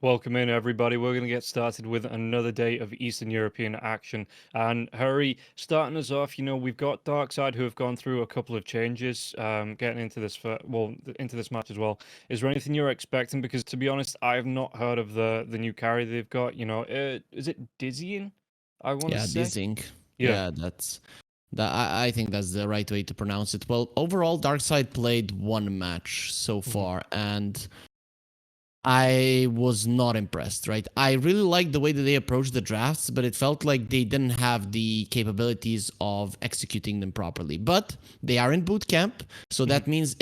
Welcome in, everybody. We're going to get started with another day of Eastern European action. And Hurry, starting us off, we've got Darkside who have gone through a couple of changes, getting into into this match as well. Is there anything you're expecting? Because to be honest, I have not heard of the new carry they've got. Is it Dizzying? I want to Yeah, say. dizzying. Yeah. Yeah, I think that's the right way to pronounce it. Well, overall, Darkside played one match so Mhm. far, and I was not impressed, right? I really liked the way that they approached the drafts, but it felt like they didn't have the capabilities of executing them properly. But they are in boot camp, so Mhm. that means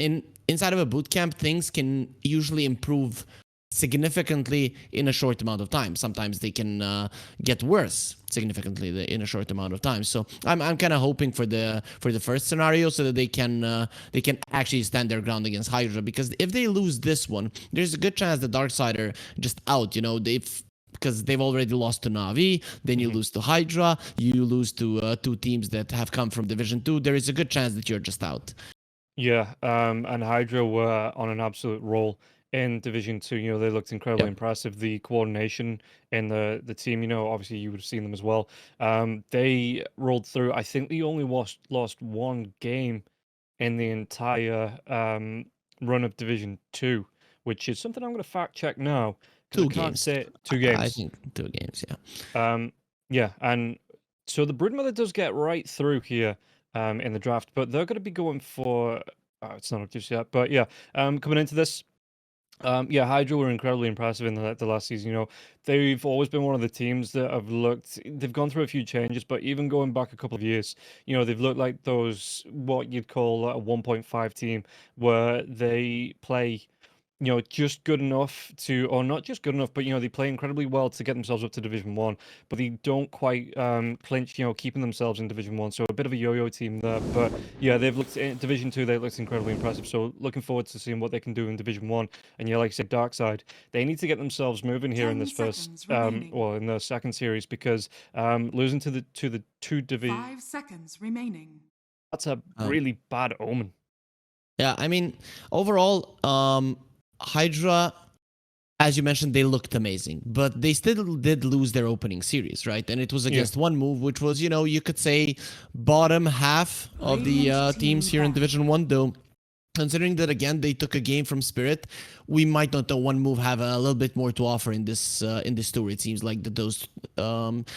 inside of a boot camp, things can usually improve significantly in a short amount of time. Sometimes they can get worse significantly in a short amount of time. So I'm kind of hoping for the first scenario so that they can actually stand their ground against HYDRA, because if they lose this one, there's a good chance the Darkside are just out. Because they've already lost to Navi, then you Mhm. lose to HYDRA, you lose to two teams that have come from Division 2. There is a good chance that you're just out. Yeah, and Hydra were on an absolute roll in Division Two. They looked incredibly Yep. impressive. The coordination in the team, obviously you would have seen them as well. They rolled through. I think they only lost one game in the entire run of Division Two, which is something I'm going to fact check now because I Two can't games. say two I games. think 2 games, yeah. Um, yeah, and so the Broodmother does get right through here in the draft, but they're going to be going for. It's not up just yet, but yeah, coming into this, yeah, Hydra were incredibly impressive in the last season. They've always been one of the teams that have looked. They've gone through a few changes, but even going back a couple of years, they've looked like those what you'd call a 1.5 team, where they play just good enough to, or not just good enough, but they play incredibly well to get themselves up to Division One, but they don't quite clinch, keeping themselves in Division One. So a bit of a yo-yo team there, but yeah, they've looked in Division Two. They looked incredibly impressive. So looking forward to seeing what they can do in Division One. And yeah, like I said, Darkside, they need to get themselves moving here in 10 this first, seconds remaining. in the second series, because losing to the two division, 5 seconds remaining. that's a Um, really bad omen. yeah, I mean, overall, Hydra, as you mentioned, they looked amazing, but they still did lose their opening series, right? And it was Yeah. against one move, which was, you could say, bottom half of the Radiant teams team here in ban. Division 1, though. Considering that again they took a game from Spirit, we might not know one move have a little bit more to offer in this tour. It seems like those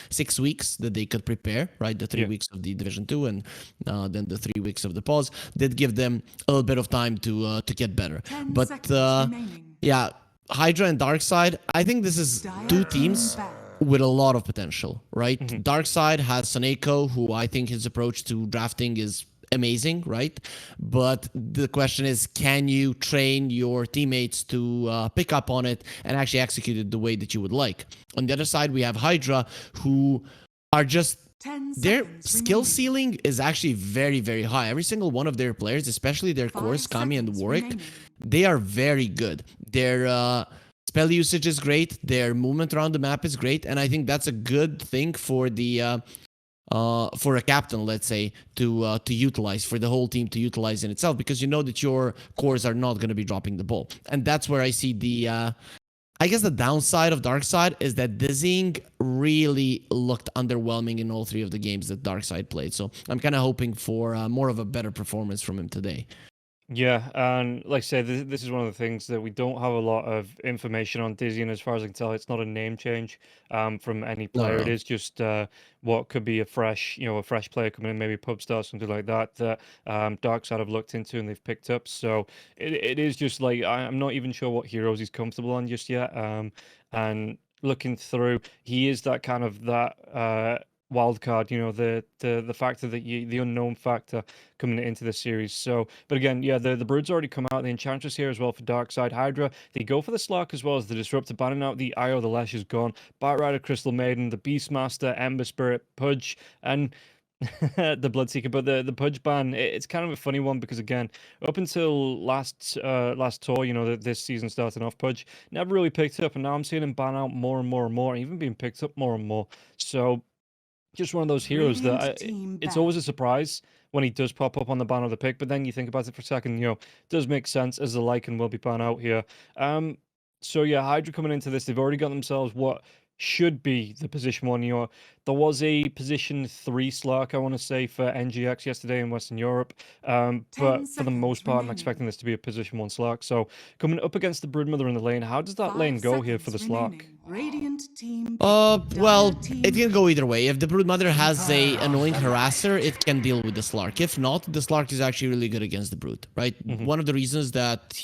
6 weeks that they could prepare, right? The three Yeah. weeks of the Division 2 and then the 3 weeks of the pause did give them a little bit of time to get better. 10 But seconds remaining. yeah, Hydra and Darkside, I think this is two Dire team teams ban. with a lot of potential, right? Mhm. Darkside has Saneko, who I think his approach to drafting is amazing, right? But the question is, can you train your teammates to pick up on it and actually execute it the way that you would like? On the other side, we have Hydra, who are just 10 their seconds skill remaining. ceiling is actually very, very high. Every single one of their players, especially their 5 cores, Kami and seconds Warwick, remaining. they are very good. Their spell usage is great. Their movement around the map is great, and I think that's a good thing for the for a captain, let's say, to utilize, for the whole team to utilize in itself, because you know that your cores are not going to be dropping the ball, and that's where I see the. I guess the downside of Darkside is that Dizzying really looked underwhelming in all three of the games that Darkside played. So I'm kind of hoping for more of a better performance from him today. Yeah, and like I said, this is one of the things that we don't have a lot of information on Dizzy, and as far as I can tell, it's not a name change from any No, player. no, It no. is just what could be a fresh player coming in, maybe pub star, something like that, that Darkside have looked into and they've picked up. So it is just like I'm not even sure what heroes he's comfortable on just yet. And looking through, he is that kind of that wild card, the factor that the unknown factor coming into the series. So, but again, yeah, the Brood's already come out. The Enchantress here as well for Darkside. Hydra, they go for the Slark as well as the Disruptor, banning out the Io, the Lash is gone. Bite Rider, Crystal Maiden, the Beastmaster, Ember Spirit, Pudge, and the Bloodseeker. But the Pudge ban, it's kind of a funny one because again, up until last tour, this season starting off, Pudge never really picked up, and now I'm seeing him ban out more and more and more, and even being picked up more and more. So just one of those heroes that Radiant team it's ban. always a surprise when he does pop up on the ban of the pick, but then you think about it for a second, it does make sense as the Lycan will be ban out here. So yeah, Hydra coming into this, they've already got themselves what should be the position one. There was a position 3 Slark, I want to say, for NGX yesterday in Western Europe. 10 But for the most seconds part, I'm remaining. expecting this to be a position 1 Slark. So coming up against the Broodmother in the lane, how does that 5 lane go here for the seconds Slark? remaining. Radiant team. Well, Dire team it can pick. go either way. If the Broodmother has a annoying harasser, it can deal with the Slark. If not, the Slark is actually really good against the Brood, right? One of the reasons that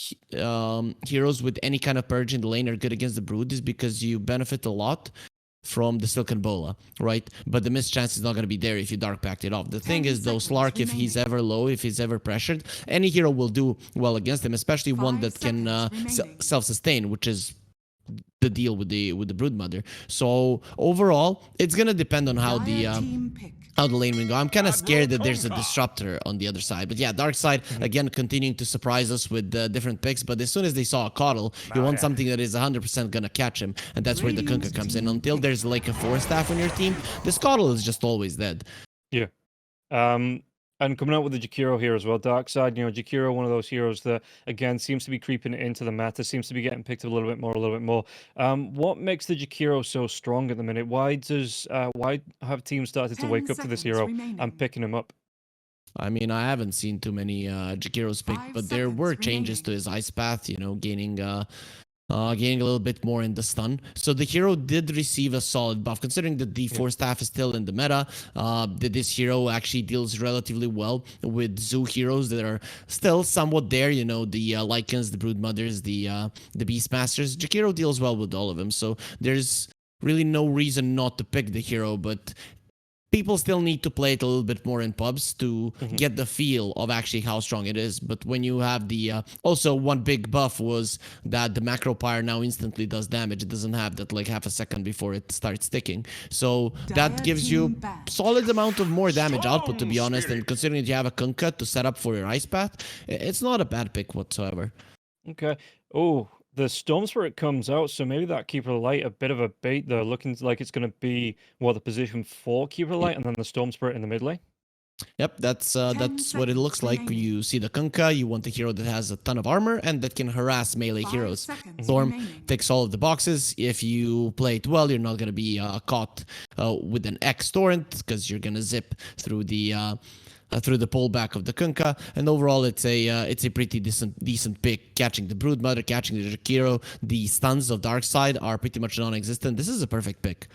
heroes with any kind of purge in the lane are good against the Brood is because you benefit a lot from the Silken Bola, right? But the miss chance is not going to be there if you Dark Pact it off. The thing 10 is, though, seconds Slark, if he's remaining. ever low, if he's ever pressured, any hero will do well against him, especially one 5 that can seconds remaining. self-sustain, which is the deal with the Broodmother. So overall, it's gonna depend on how Dire team pick. the lane will go. I'm kind of scared that there's a disruptor on the other side. But yeah, Darkside again continuing to surprise us with different picks. But as soon as they saw a Coddle, you want something that is 100% gonna catch him, and that's where the Radiant Kunkka comes in. team Until pick. there's like a 4 staff on your team, this Coddle is just always dead. Yeah. And coming out with the Jakiro here as well, Darkside, Jakiro, one of those heroes that, again, seems to be creeping into the meta, seems to be getting picked up a little bit more. What makes the Jakiro so strong at the minute? Why have teams started to 10 wake up to this seconds hero remaining. and picking him up? I mean, I haven't seen too many Jakiros picked, 5 but there seconds were changes to remaining. his ice path, gaining a little bit more in the stun. So the hero did receive a solid buff, considering that the 4 staff is still in the meta. That this hero actually deals relatively well with zoo heroes that are still somewhat there. The Lycans, the Broodmothers, the Beastmasters. Jakiro deals well with all of them, so there's really no reason not to pick the hero, but people still need to play it a little bit more in pubs to get the feel of actually how strong it is. But when you have the also one big buff was that the macro pyre now instantly does damage. It doesn't have that like half a second before it starts ticking. So that Dire gives you team back. solid amount of more damage output, to be Strong honest. And spirit. considering that you have a Kunkka to set up for your ice path, it's not a bad pick whatsoever. Okay. Oh, the Storm Spirit comes out, so maybe that Keeper of the Light, a bit of a bait there, looking like it's going to be, the position for Keeper of the Light, and then the Storm Spirit in the mid lane? Yep, that's what it seconds looks like. remaining. You see the Kunkka, you want a hero that has a ton of armor and that can harass melee 5 heroes. seconds Storm remaining. ticks all of the boxes. If you play it well, you're not going to be caught with an X torrent because you're going to zip through the pullback of the Kunkka. And overall, it's a pretty decent pick. Catching the Broodmother, catching the Jakiro, the stuns of Darkside are pretty much non-existent. This is a perfect pick.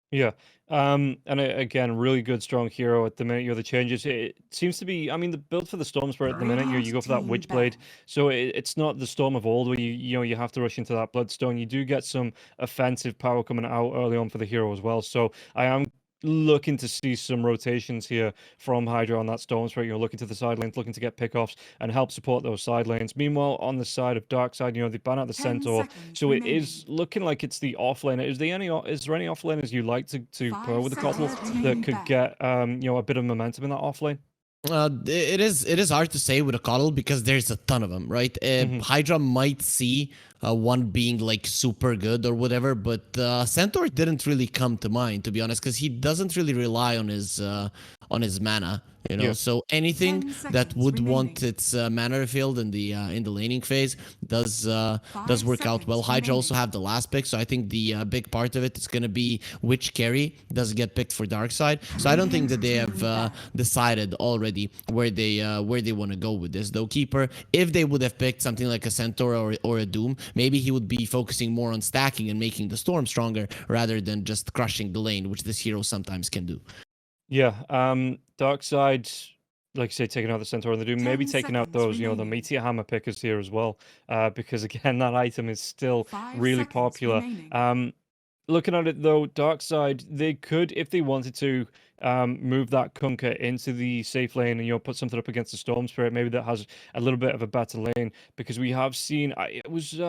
Yeah. Again, really good, strong hero at the minute. The changes. It seems to be. I mean, the build for the Storm Spirit at the minute. You go for that Team Witchblade. back. So it's not the Storm of old where you have to rush into that Bloodstone. You do get some offensive power coming out early on for the hero as well. So I am looking to see some rotations here from Hydra on that Storm Spirit. Looking to the side lanes, looking to get pickoffs and help support those side lanes. Meanwhile, on the side of Darkside, they ban out the 10 Centaur, seconds so it remaining. is looking like it's the off lane. Is there any off laners you like to 5 pair with the Coddle seconds that remaining could back. get a bit of momentum in that off lane? It is hard to say with a Coddle because there's a ton of them, right? Hydra might see one being like super good or whatever, but Centaur didn't really come to mind, to be honest, because he doesn't really rely on his mana. Yeah. So anything 10 that seconds would remaining. want its mana refilled in the laning phase does work out well. seconds Hydra also remaining. have the last pick, so I think the big part of it is gonna be which carry does get picked for Darkside. So I don't think that they have decided already where they want to go with this. Though Keeper, if they would have picked something like a Centaur or a Doom, maybe he would be focusing more on stacking and making the Storm stronger rather than just crushing the lane, which this hero sometimes can do. Yeah. Darkside, like you say, taking out the Centaur and the Doom, maybe 10 taking out seconds those, the remaining. Meteor Hammer pickers here as well, because again, that item is still 5 really seconds popular. remaining. Looking at it though, Darkside, they could, if they wanted to, move that Kunkka into the safe lane and put something up against the Storm Spirit, maybe that has a little bit of a better lane, because we have seen it was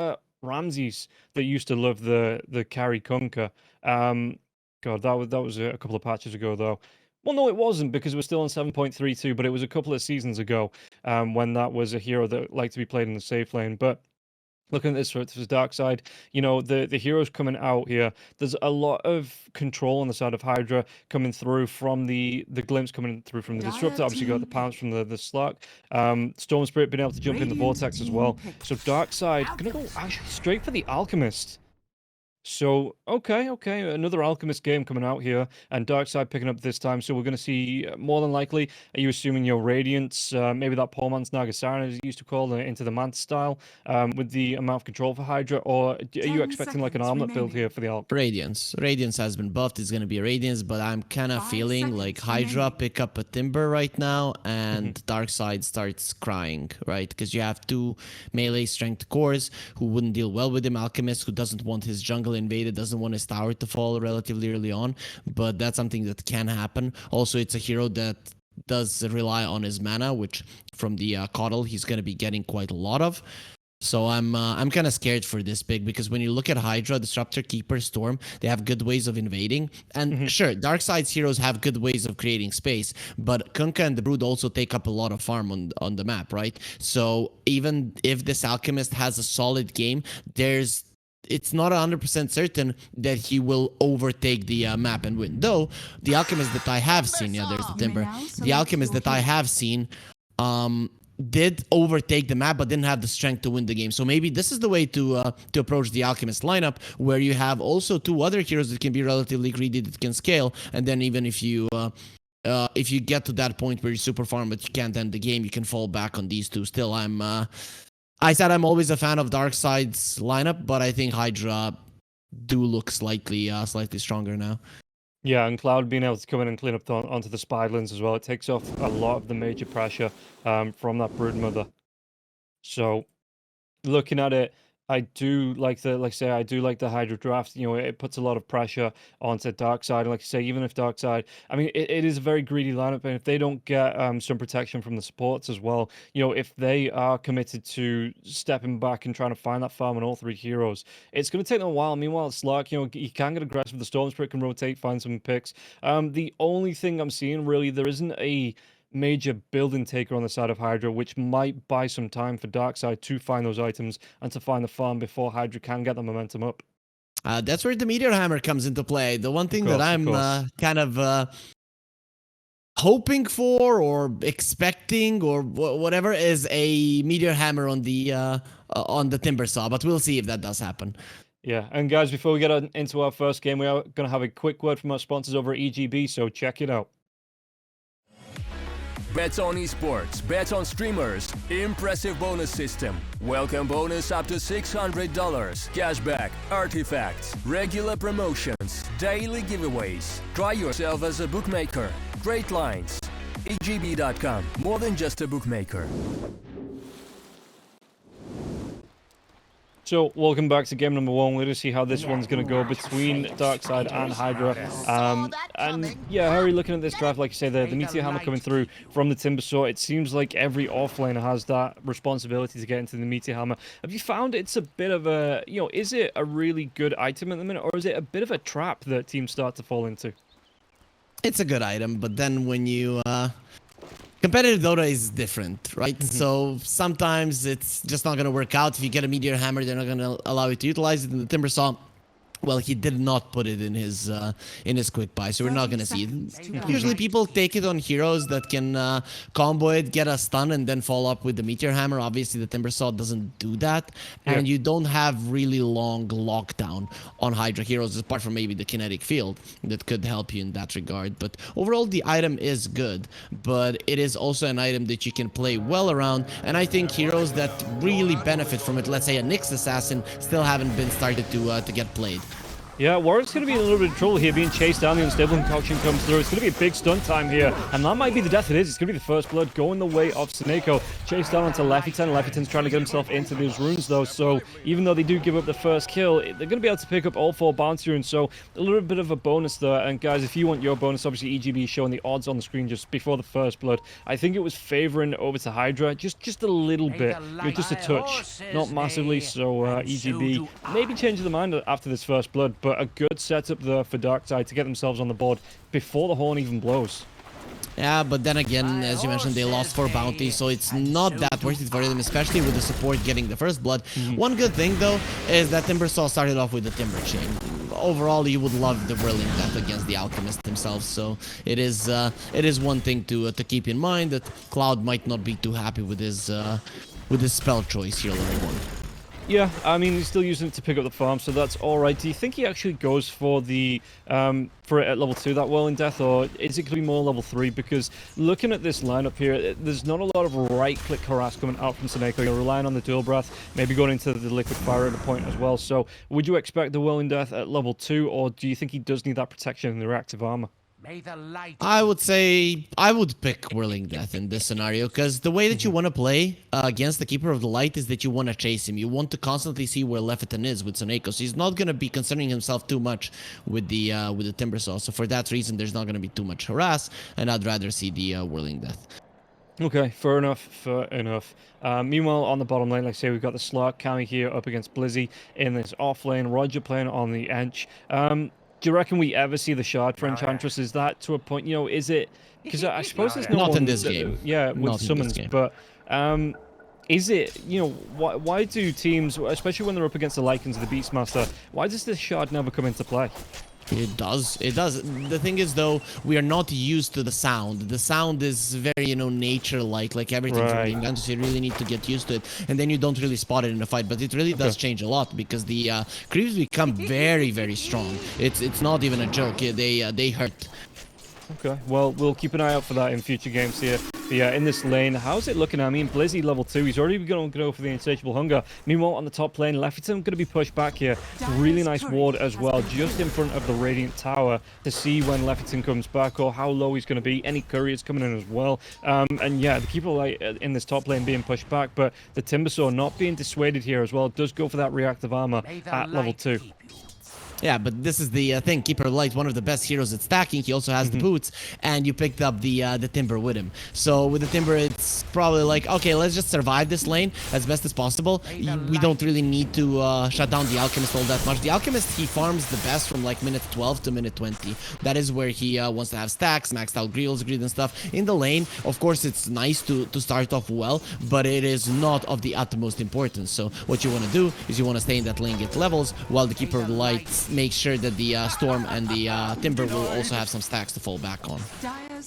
Ramses that used to love the carry Kunkka. God, that was a couple of patches ago though. Well, no, it wasn't, because we're still on 7.32, but it was a couple of seasons ago when that was a hero that liked to be played in the safe lane. But looking at this for Darkside, you know, the heroes coming out here, there's a lot of control on the side of HYDRA coming through from the glimpse coming through from the Disruptor. Obviously, got the pounce from the Slug. Storm Spirit being able to jump in the Vortex as well. So Darkside gonna go actually straight for the Alchemist. So, okay, another Alchemist game coming out here, and Darkside picking up this time, so we're going to see, more than likely, are you assuming your Radiance, maybe that poor man's Nagasaren, as it used to call, into the Manta style, with the amount of control for HYDRA, or are you expecting like an armlet build here for the Alch? Radiance. Radiance has been buffed. It's going to be Radiance, but I'm kind of feeling like HYDRA pick up a Timber right now, and Darkside starts crying, right? Because you have two melee strength cores who wouldn't deal well with him. Alchemist, who doesn't want his jungle invaded, doesn't want his tower to fall relatively early on, but that's something that can happen. Also, it's a hero that does rely on his mana, which from the Coddle he's going to be getting quite a lot of. So I'm kind of scared for this pick, because when you look at HYDRA, Disruptor, Keeper, Storm, they have good ways of invading. And sure, Darkside's heroes have good ways of creating space, but Kunkka and the Brood also take up a lot of farm on the map, right? So even if this Alchemist has a solid game, it's not 100% certain that he will overtake the map and win. Though, the Alchemist that I have seen, yeah, there's the Timber. The Alchemist that I have seen did overtake the map, but didn't have the strength to win the game. So maybe this is the way to approach the Alchemist lineup, where you have also two other heroes that can be relatively greedy, that can scale, and then even if you get to that point where you super farm but you can't end the game, you can fall back on these two. Still, I said I'm always a fan of Darkside's lineup, but I think HYDRA do look slightly stronger now. Yeah, and Cloud being able to come in and clean up onto the Spiderlings as well. It takes off a lot of the major pressure from that Broodmother. So, looking at it, I do like the HYDRA draft. You know, it puts a lot of pressure onto Darkside. And like you say, even if Darkside, I mean, it is a very greedy lineup, and if they don't get some protection from the supports as well, you know, if they are committed to stepping back and trying to find that farm on all three heroes, it's going to take them a while. Meanwhile, Slark, you know, he can get aggressive. The Storm Spirit can rotate, find some picks. The only thing I'm seeing, really, there isn't a major building taker on the side of HYDRA, which might buy some time for Darkside to find those items and to find the farm before HYDRA can get the momentum up. That's where the Meteor Hammer comes into play. The one thing that I'm kind of hoping for or expecting or whatever is a Meteor Hammer on the Timber Saw, but we'll see if that does happen. Yeah, and guys, before we get into our first game, we are going to have a quick word from our sponsors over at EGB, so check it out. Bets on esports, bets on streamers, impressive bonus system. Welcome bonus up to $600, cashback, artifacts, regular promotions, daily giveaways. Try yourself as a bookmaker. Great lines. EGB.com, more than just a bookmaker. So, welcome back to game number one. We're going to see how this one's going to go between Darkside and HYDRA. And yeah, Harry, looking at this draft, like you say, the Meteor Hammer coming through from the Timber Saw, it seems like every offlaner has that responsibility to get into the Meteor Hammer. Have you found it's a bit of a, you know, is it a really good item at the minute, or is it a bit of a trap that teams start to fall into? It's a good item, but then when you competitive Dota is different, right? So sometimes it's just not going to work out. If you get a Meteor Hammer, they're not going to allow you to utilize it. In the Timber Saw, well, he did not put it in his quick buy, so we're not going to see it. Usually people take it on heroes that can combo it, get a stun, and then follow up with the Meteor Hammer. Obviously, the Timber Saw doesn't do that, and you don't have really long lockdown on HYDRA heroes, apart from maybe the Kinetic Field that could help you in that regard. But overall, the item is good, but it is also an item that you can play well around, and I think heroes that really benefit from it, let's say a Nyx Assassin, still haven't been started to get played. Yeah, Warwick's going to be in a little bit of trouble here, being chased down. The Unstable Concoction comes through. It's going to be a big stun time here, and that might be the death it is. It's going to be the first blood going the way of Seneko. Chased down onto Leffiton. Leffiton's trying to get himself into those runes, though, so even though they do give up the first kill, they're going to be able to pick up all 4 bounty runes, so a little bit of a bonus there. And guys, if you want your bonus, obviously EGB is showing the odds on the screen just before the first blood. I think it was favoring over to HYDRA, just a little bit, just a touch, not massively, so EGB maybe changing the mind after this first blood, but a good setup there for Darkside to get themselves on the board before the horn even blows. Yeah, but then again, as you mentioned, they lost 4 bounties, so it's not that worth it for them, especially with the support getting the first blood. One good thing, though, is that Timbersaw started off with the Timber Chain. Overall, you would love the Whirling Death against the Alchemist himself, so it is one thing to keep in mind, that Cloud might not be too happy with his spell choice here, level 1. Yeah, I mean, he's still using it to pick up the farm, so that's all right. Do you think he actually goes for the for it at level 2, that Whirling Death, or is it going to be more level 3? Because looking at this lineup here, there's not a lot of right-click harass coming out from Seneko. You're relying on the dual breath, maybe going into the liquid fire at a point as well. So would you expect the Whirling Death at level 2, or do you think he does need that protection in the reactive armor? I would say I would pick Whirling Death in this scenario, because the way that you want to play against the Keeper of the Light is that you want to chase him. You want to constantly see where Leviathan is with Seneko. So he's not going to be concerning himself too much with the Timbersaw. So for that reason, there's not going to be too much harass, and I'd rather see the Whirling Death. Okay, fair enough, fair enough. Meanwhile, on the bottom lane, like I say, we've got the Slark Kami here up against Blizzy in this off lane. Roger playing on the edge. Do you reckon we ever see the Shard for Enchantress? Is that to a point, you know, is it... Because I suppose there's no Not one in this game. Yeah, with Not in summons, this game. but... is it, you know, why do teams, especially when they're up against the Lycans of the Beastmaster, why does this Shard never come into play? It does. It does. The thing is, though, we are not used to the sound. The sound is very, you know, nature-like, like everything from the Enchantress. You really need to get used to it, and then you don't really spot it in a fight. But it really does change a lot, because the creeps become very, very strong. It's not even a joke. They hurt. Okay, well, we'll keep an eye out for that in future games here. But yeah, in this lane, how's it looking? I mean, Blizzy level 2, he's already going to go for the Insatiable Hunger. Meanwhile, on the top lane, Lefferton going to be pushed back here. Really nice ward as well, just in front of the Radiant Tower, to see when Lefferton comes back, or how low he's going to be. Any couriers coming in as well. And yeah, the Keeper of Light in this top lane being pushed back, but the Timbersaw not being dissuaded here as well. Does go for that reactive armor at level 2. Yeah, but this is the thing. Keeper of the Light, one of the best heroes at stacking. He also has the boots, and you picked up the Timber with him. So with the Timber, it's probably like, okay, let's just survive this lane as best as possible. We don't really need to shut down the Alchemist all that much. The Alchemist, he farms the best from like minute 12 to minute 20. That is where he wants to have stacks, maxed out greed and stuff. In the lane, of course, it's nice to start off well, but it is not of the utmost importance. So what you want to do is you want to stay in that lane, get levels, while the Keeper of the Light make sure that the Storm and the Timber will also have some stacks to fall back on.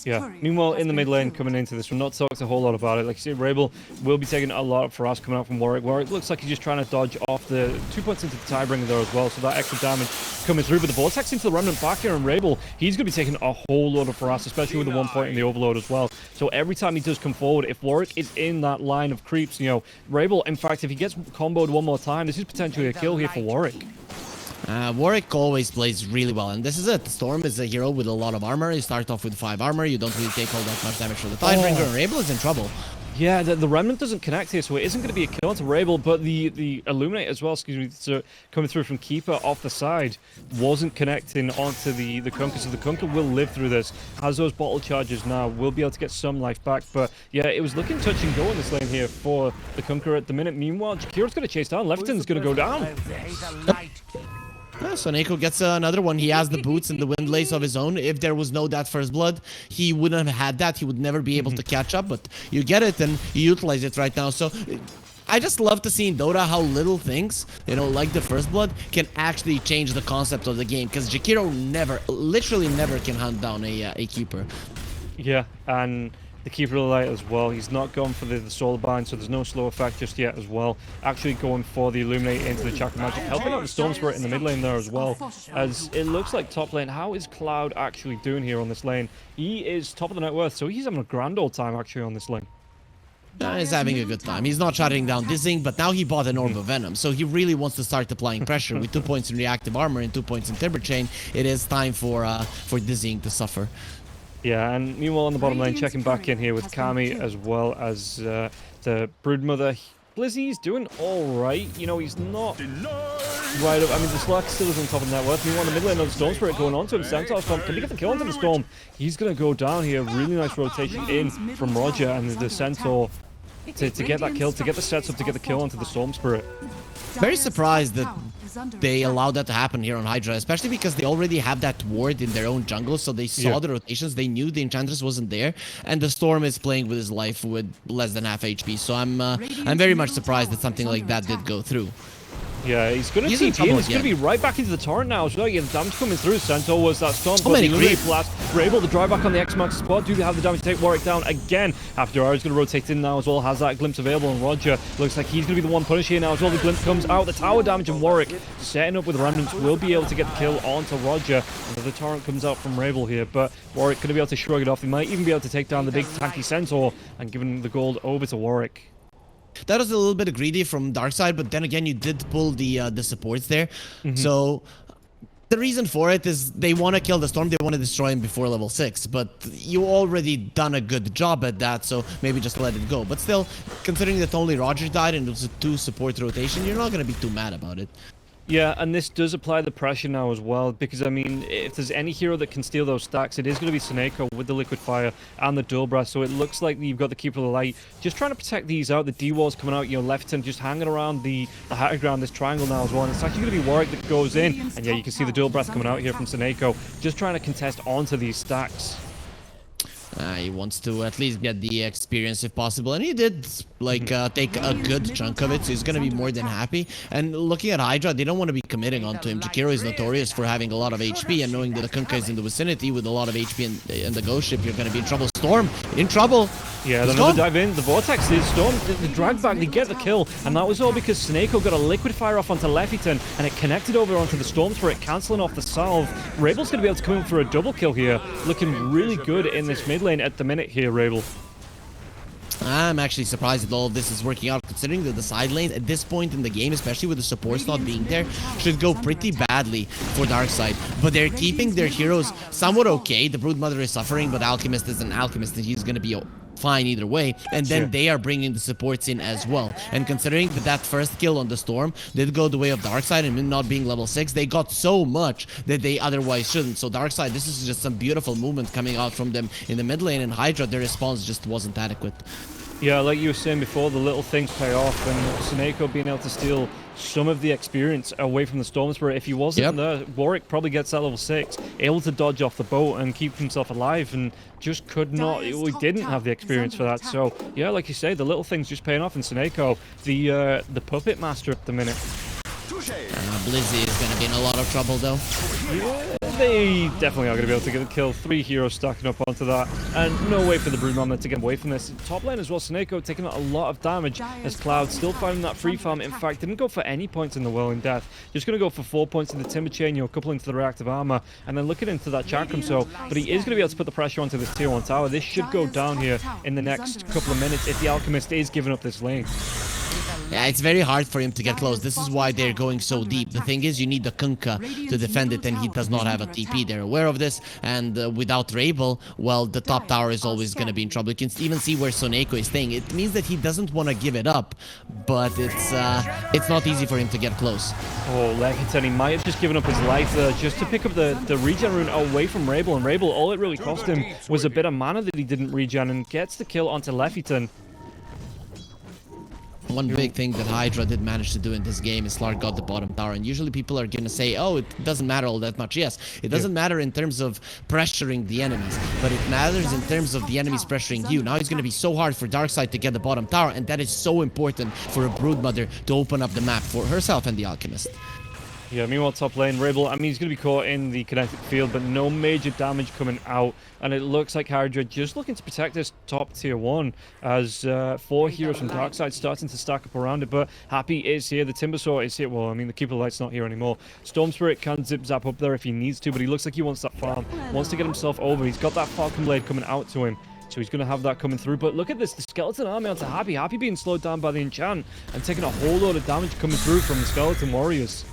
Yeah. Meanwhile, in the mid lane coming into this, we're not talking a whole lot about it. Like you say, Rabel will be taking a lot for us coming out from Warwick. Warwick looks like he's just trying to dodge off the 2 points into the Tidebringer there as well, so that extra damage coming through. But the Vortex into the Remnant back here, and Rabel, he's going to be taking a whole lot of harass, especially with the 1 point in the Overload as well. So every time he does come forward, if Warwick is in that line of creeps, you know, Rabel, in fact, if he gets comboed one more time, this is potentially a kill here for Warwick. Warwick always plays really well, and this is it. Storm is a hero with a lot of armor. You start off with 5 armor, you don't really take all that much damage from the Tidebringer, and Rabel is in trouble. Yeah, the Remnant doesn't connect here, so it isn't going to be a kill onto Rabel, but the Illuminate as well, excuse me, so coming through from Keeper off the side, wasn't connecting onto the Kunkka, so the Kunkka will live through this, has those bottle charges now, will be able to get some life back, but yeah, it was looking touch and go in this lane here for the Kunkka at the minute. Meanwhile, Jakira's going to chase down, Lefton's going to go down. Yeah, so Neko gets another one. He has the boots and the Windlace of his own. If there was no that first blood, he wouldn't have had that. He would never be able to catch up, but you get it and you utilize it right now. So I just love to see in Dota how little things, you know, like the first blood, can actually change the concept of the game. Because Jakiro never, literally never can hunt down a Keeper. Yeah, and the Keeper of the Light as well. He's not gone for the Soul Bind, so there's no slow effect just yet as well. Actually going for the Illuminate into the Chakra Magic, helping out the Storm Spirit in the mid lane there as well. As it looks like top lane, how is Cloud actually doing here on this lane? He is top of the net worth, so he's having a grand old time actually on this lane. He's having a good time. He's not shutting down Dizzying, but now he bought an Orb of Venom, so he really wants to start applying pressure. With 2 points in reactive armor and 2 points in Timber Chain, it is time for Dizzying to suffer. Yeah, and meanwhile on the bottom lane, checking back in here with Kami as well as the Broodmother. Blizzy's doing alright, you know, he's not right up. I mean, the Slark still is on top of the net worth. Meanwhile, in the mid lane, another Storm Spirit going on to him. Centaur Storm, can he get the kill onto the Storm? He's going to go down here. Really nice rotation in from Roger and the Centaur to get that kill, to get the sets up, to get the kill onto the Storm Spirit. Very surprised that they allowed that to happen here on HYDRA, especially because they already have that ward in their own jungle, so they saw the rotations, they knew the Enchantress wasn't there, and the Storm is playing with his life with less than half HP, so I'm very much surprised that something like that did go through. Yeah, he's going to TP, and he's going to be right back into the torrent now as well. Yeah, the damage coming through. Centaur was that storm, but the Unity Blast were able to drive back on the X-Max spot. Do they have the damage to take Warwick down again? After Ara's going to rotate in now as well, has that glimpse available, and Roger looks like he's going to be the one punished here now as well. The glimpse comes out, the tower damage, and Warwick setting up with Remnants will be able to get the kill onto Roger. And the torrent comes out from Rabel here, but Warwick going to be able to shrug it off. They might even be able to take down the big tanky Centaur and giving the gold over to Warwick. That was a little bit greedy from Darkside, but then again, you did pull the supports there. So the reason for it is they want to kill the Storm, they want to destroy him before level 6, but you already done a good job at that, so maybe just let it go. But still, considering that only Roger died and it was a 2 support rotation, you're not going to be too mad about it. Yeah, and this does apply the pressure now as well, because, I mean, if there's any hero that can steal those stacks, it is going to be Seneko with the Liquid Fire and the Dual Breath, so it looks like you've got the Keeper of the Light just trying to protect these out. The D-Wall's coming out, you know, Lefton just hanging around the high ground, this triangle now as well, and it's actually going to be Warwick that goes in, and yeah, you can see the Dual Breath coming out here from Seneko, just trying to contest onto these stacks. He wants to at least get the experience if possible, and he did like take a good chunk of it, so he's gonna be more than happy. And looking at HYDRA, they don't want to be committing onto him. Jakiro is notorious for having a lot of HP, and knowing that the Kunkka is in the vicinity with a lot of HP in the Ghost Ship, you're gonna be in trouble. Storm in trouble. Yeah, another dive in. The Vortex, the Storm, the drag back, they get the kill, and that was all because Seneko got a Liquid Fire off onto Leffiton, and it connected over onto the Storm Spirit, cancelling off the salve. Rabel's gonna be able to come in for a double kill here, looking really good in this mid lane at the minute here, Rabel. I'm actually surprised that all of this is working out, considering that the side lanes at this point in the game, especially with the supports not being there, should go pretty badly for Darkside. But they're keeping their heroes somewhat okay. The Broodmother is suffering, but Alchemist is an Alchemist, and he's going to be fine either way. And then they are bringing the supports in as well. And considering that first kill on the Storm did go the way of Darkside, and not being level 6, they got so much that they otherwise shouldn't. So Darkside, this is just some beautiful movement coming out from them in the mid lane, and HYDRA, their response just wasn't adequate. Yeah, like you were saying before, the little things pay off, and Seneko being able to steal some of the experience away from the Storm Spirit. If he wasn't there, Warwick probably gets that level 6, able to dodge off the boat and keep himself alive, and just could not, we didn't have the experience for that. So yeah, like you say, the little things just paying off, and Seneko, the puppet master at the minute. Blizzy is going to be in a lot of trouble though. Yeah, they definitely are going to be able to get a kill. 3 heroes stacking up onto that, and no way for the Broodmother to get away from this. Top lane as well, Seneko taking a lot of damage as Cloud still finding that free farm. In fact, didn't go for any points in the Whirling Death. Just going to go for 4 points in the Timber Chain, you know, a couple into the Reactive Armor, and then looking into that Chakram. So, but he is going to be able to put the pressure onto this tier 1 tower. This should go down here in the next couple of minutes if the Alchemist is giving up this lane. Yeah, it's very hard for him to get close. This is why they're going so deep. The thing is, you need the Kunkka to defend it, and he does not have a TP. They're aware of this, and without Rabel, well, the top tower is always going to be in trouble. You can even see where Seneko is staying. It means that he doesn't want to give it up, but it's not easy for him to get close. Oh, Leviton, he might have just given up his life there just to pick up the regen rune away from Rabel, and Rabel, all it really cost him was a bit of mana that he didn't regen, and gets the kill onto Leviton. One big thing that HYDRA did manage to do in this game is Slark got the bottom tower, and usually people are gonna say, oh, it doesn't matter all that much. Yes, it doesn't matter in terms of pressuring the enemies, but it matters in terms of the enemies pressuring you. Now it's gonna be so hard for Darkside to get the bottom tower, and that is so important for a Broodmother to open up the map for herself and the Alchemist. Yeah, meanwhile, top lane, Rabel, I mean, he's going to be caught in the kinetic field, but no major damage coming out. And it looks like HYDRA just looking to protect this top tier 1 as 4 heroes from Darkside starting to stack up around it. But Happy is here, the Timber Saw is here. Well, I mean, the Keeper of the Light's not here anymore. Storm Spirit can zip-zap up there if he needs to, but he looks like he wants that farm, wants to get himself over. He's got that Falcon Blade coming out to him. So he's going to have that coming through. But look at this, the Skeleton Army onto Happy. Happy being slowed down by the enchant and taking a whole load of damage coming through from the Skeleton Warriors.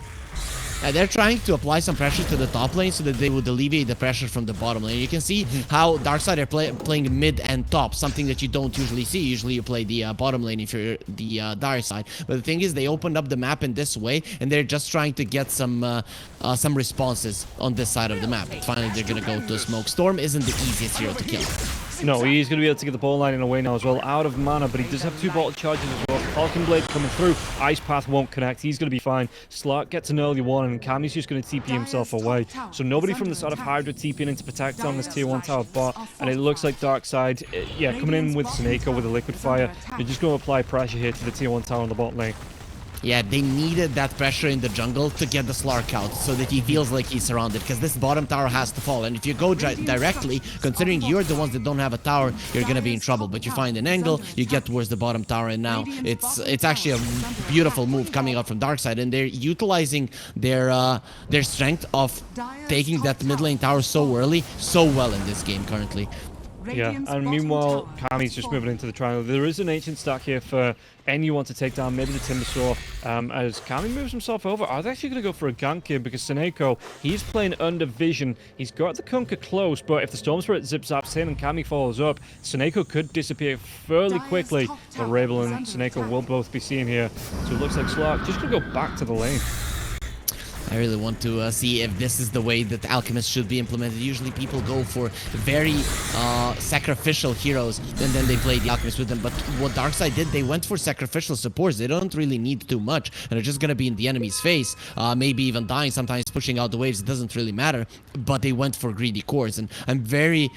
They're trying to apply some pressure to the top lane so that they would alleviate the pressure from the bottom lane. You can see how Darkside are playing mid and top, something that you don't usually see. Usually you play the bottom lane if you're the dire side. But the thing is, they opened up the map in this way, and they're just trying to get some responses on this side of the map. Finally, they're going to go to smoke. Storm isn't the easiest hero to kill. No, he's going to be able to get the ball line in away now as well. Out of mana, but he does have 2 bottle charges as well. Falcon Blade coming through. Ice Path won't connect. He's going to be fine. Slark gets an early one, and Kami's just going to TP himself away. So nobody from the side of HYDRA TPing in to protect on this tier 1 tower bot. And it looks like Darkside, yeah, coming in with Snako with a Liquid Fire. They're just going to apply pressure here to the tier 1 tower on the bot lane. Yeah, they needed that pressure in the jungle to get the Slark out so that he feels like he's surrounded, because this bottom tower has to fall. And if you go directly, considering you're the ones that don't have a tower, you're going to be in trouble. But you find an angle, you get towards the bottom tower, and now it's actually a beautiful move coming out from Darkside, and they're utilizing their strength of taking that mid lane tower so early, so well in this game currently. Yeah, and meanwhile, Kami's just moving into the triangle. There is an ancient stack here for anyone to take down, maybe the Timbersaw. As Kami moves himself over, are they actually going to go for a gank here? Because Snako, he's playing under vision. He's got the Kunkka close, but if the Storm Spirit zip-zaps in and Kami follows up, Snako could disappear fairly quickly. But Rabel and Snako will both be seen here. So it looks like Slark just going to go back to the lane. I really want to see if this is the way that Alchemists should be implemented. Usually people go for very sacrificial heroes, and then they play the Alchemist with them. But what Darkside did, they went for sacrificial supports. They don't really need too much, and they're just going to be in the enemy's face, maybe even dying, sometimes pushing out the waves. It doesn't really matter, but they went for greedy cores, and I'm very...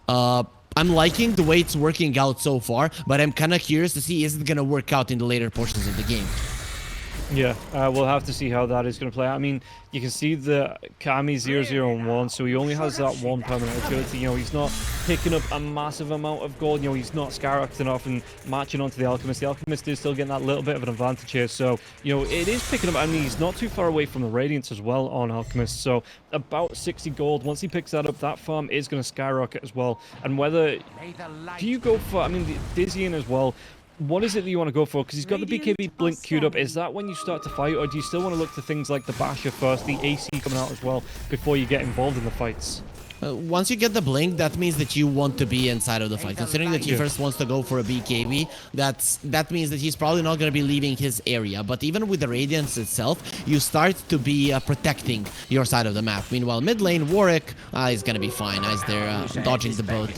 I'm liking the way it's working out so far, but I'm kind of curious to see, is it going to work out in the later portions of the game? Yeah, we'll have to see how that is going to play. I mean, you can see the Kami 0-0-1, so he only has that one permanent agility. You know, he's not picking up a massive amount of gold. You know, he's not skyrocketing off and matching onto the Alchemist. The Alchemist is still getting that little bit of an advantage here. So, you know, it is picking up. I mean, he's not too far away from the Radiance as well on Alchemist. So, about 60 gold. Once he picks that up, that farm is going to skyrocket as well. And whether... Do you go for... I mean, the Dizzying as well... What is it that you want to go for? Because he's got the BKB blink queued up. Is that when you start to fight, or do you still want to look to things like the Basher first, the AC coming out as well, before you get involved in the fights? Once you get the blink, that means that you want to be inside of the fight. Considering that he first wants to go for a BKB, that means that he's probably not going to be leaving his area. But even with the Radiance itself, you start to be protecting your side of the map. Meanwhile, mid lane, Warwick is going to be fine as they're dodging the boat.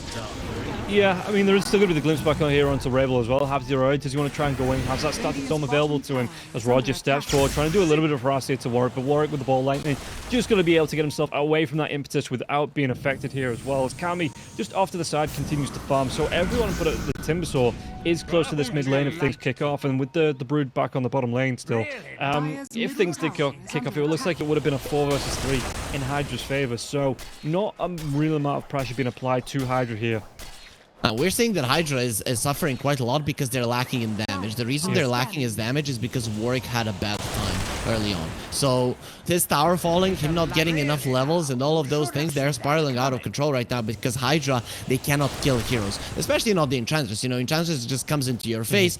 Yeah, I mean, there is still going to be the glimpse back on here onto Rabel as well. Have zero. Does he want to try and go in? Has that static dome available to him as Roger steps forward, trying to do a little bit of harass here to Warwick, but Warwick with the ball lightning, just going to be able to get himself away from that impetus without being affected here as well. As Kami, just off to the side, continues to farm. So everyone but the Timbersaw is close to this mid lane if things kick off, and with the Brood back on the bottom lane still. If things did kick off, it looks like it would have been a 4 versus 3 in HYDRA's favor. So not a real amount of pressure being applied to HYDRA here. We're seeing that HYDRA is suffering quite a lot because they're lacking in damage. The reason they're lacking his damage is because Warwick had a bad time early on. So his tower falling, him not getting enough levels, and all of those things, they're spiraling out of control right now because HYDRA, they cannot kill heroes. Especially not the Enchantress. You know, Enchantress just comes into your face,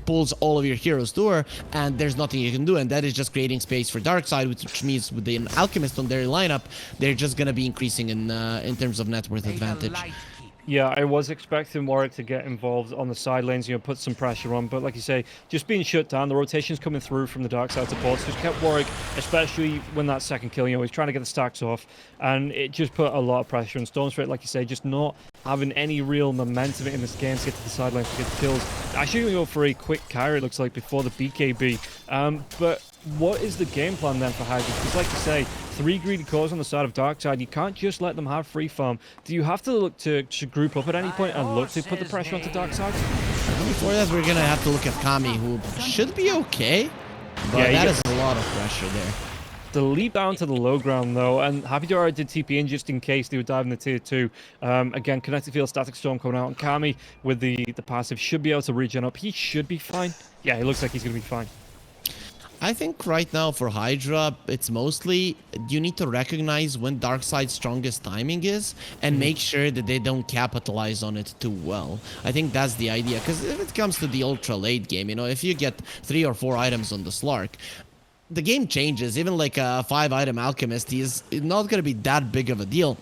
pulls all of your heroes to her, and there's nothing you can do, and that is just creating space for Darkside, which means with the Alchemist on their lineup, they're just going to be increasing in terms of net worth advantage. Yeah, I was expecting Warwick to get involved on the side lanes, you know, put some pressure on, but like you say, just being shut down, the rotations coming through from the Darkside supports just kept Warwick, especially when that second kill, you know, he's trying to get the stacks off, and it just put a lot of pressure on Storm Spirit, like you say, just not having any real momentum in this game to get to the side lane to get the kills. Actually going to go for a quick Kyrie, it looks like, before the BKB, but what is the game plan then for HYDRA? Because like you say, 3 greedy cores on the side of Darkside, you can't just let them have free farm. Do you have to look to group up at any point and look to put the pressure onto Darkside? Before that, we're going to have to look at Kami, who should be okay, but yeah, that is a lot of pressure there. The leap down to the low ground though, and HYDRA did TP in just in case they would dive in the tier 2. Again, Kinetic Field, Static Storm coming out, and Kami with the passive should be able to regen up. He should be fine. Yeah, he looks like he's going to be fine. I think right now for HYDRA, it's mostly you need to recognize when Darkside's strongest timing is and make sure that they don't capitalize on it too well. I think that's the idea, because if it comes to the ultra late game, you know, if you get 3 or 4 items on the Slark, the game changes. Even like a 5-item Alchemist, he is not going to be that big of a deal,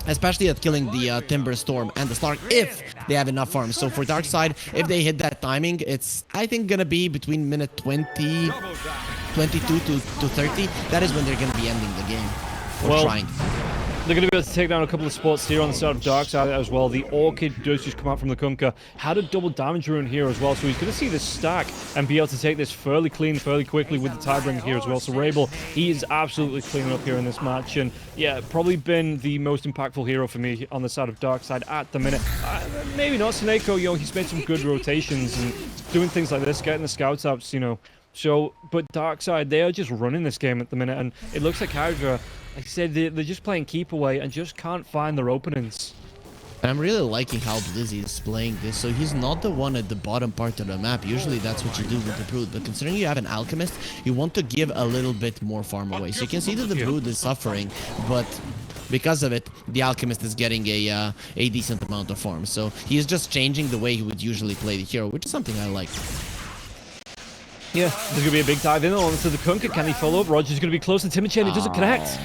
especially at killing the Timber Storm and the Slark if they have enough farms. So for Darkside, if they hit that timing, it's, I think, going to be between minute 22 to 30. That is when they're going to be ending the game. Or trying. They're going to be able to take down a couple of spots here on the side of Darkside as well. The Orchid does just come out from the Kunkka. Had a double damage rune here as well, so he's going to see this stack and be able to take this fairly clean, fairly quickly with the Tidebringer here as well. So ROBBNROLL, he is absolutely cleaning up here in this match, and yeah, probably been the most impactful hero for me on the side of Darkside at the minute. Maybe not Sneko, you know, he's made some good rotations and doing things like this, getting the scouts ups, you know. So, but Darkside, they are just running this game at the minute, and it looks like HYDRA, like I said, they're just playing keep away and just can't find their openings. I'm really liking how Blizzy is playing this. So he's not the one at the bottom part of the map. Usually that's what you do with the Brood. But considering you have an Alchemist, you want to give a little bit more farm away. So you can see that the Brood is suffering, but because of it, the Alchemist is getting a decent amount of farm. So he is just changing the way he would usually play the hero, which is something I like. Yeah, there's going to be a big dive in onto the Kunkka. Can he follow up? Roger's going to be close to Timmy Chain. He doesn't connect.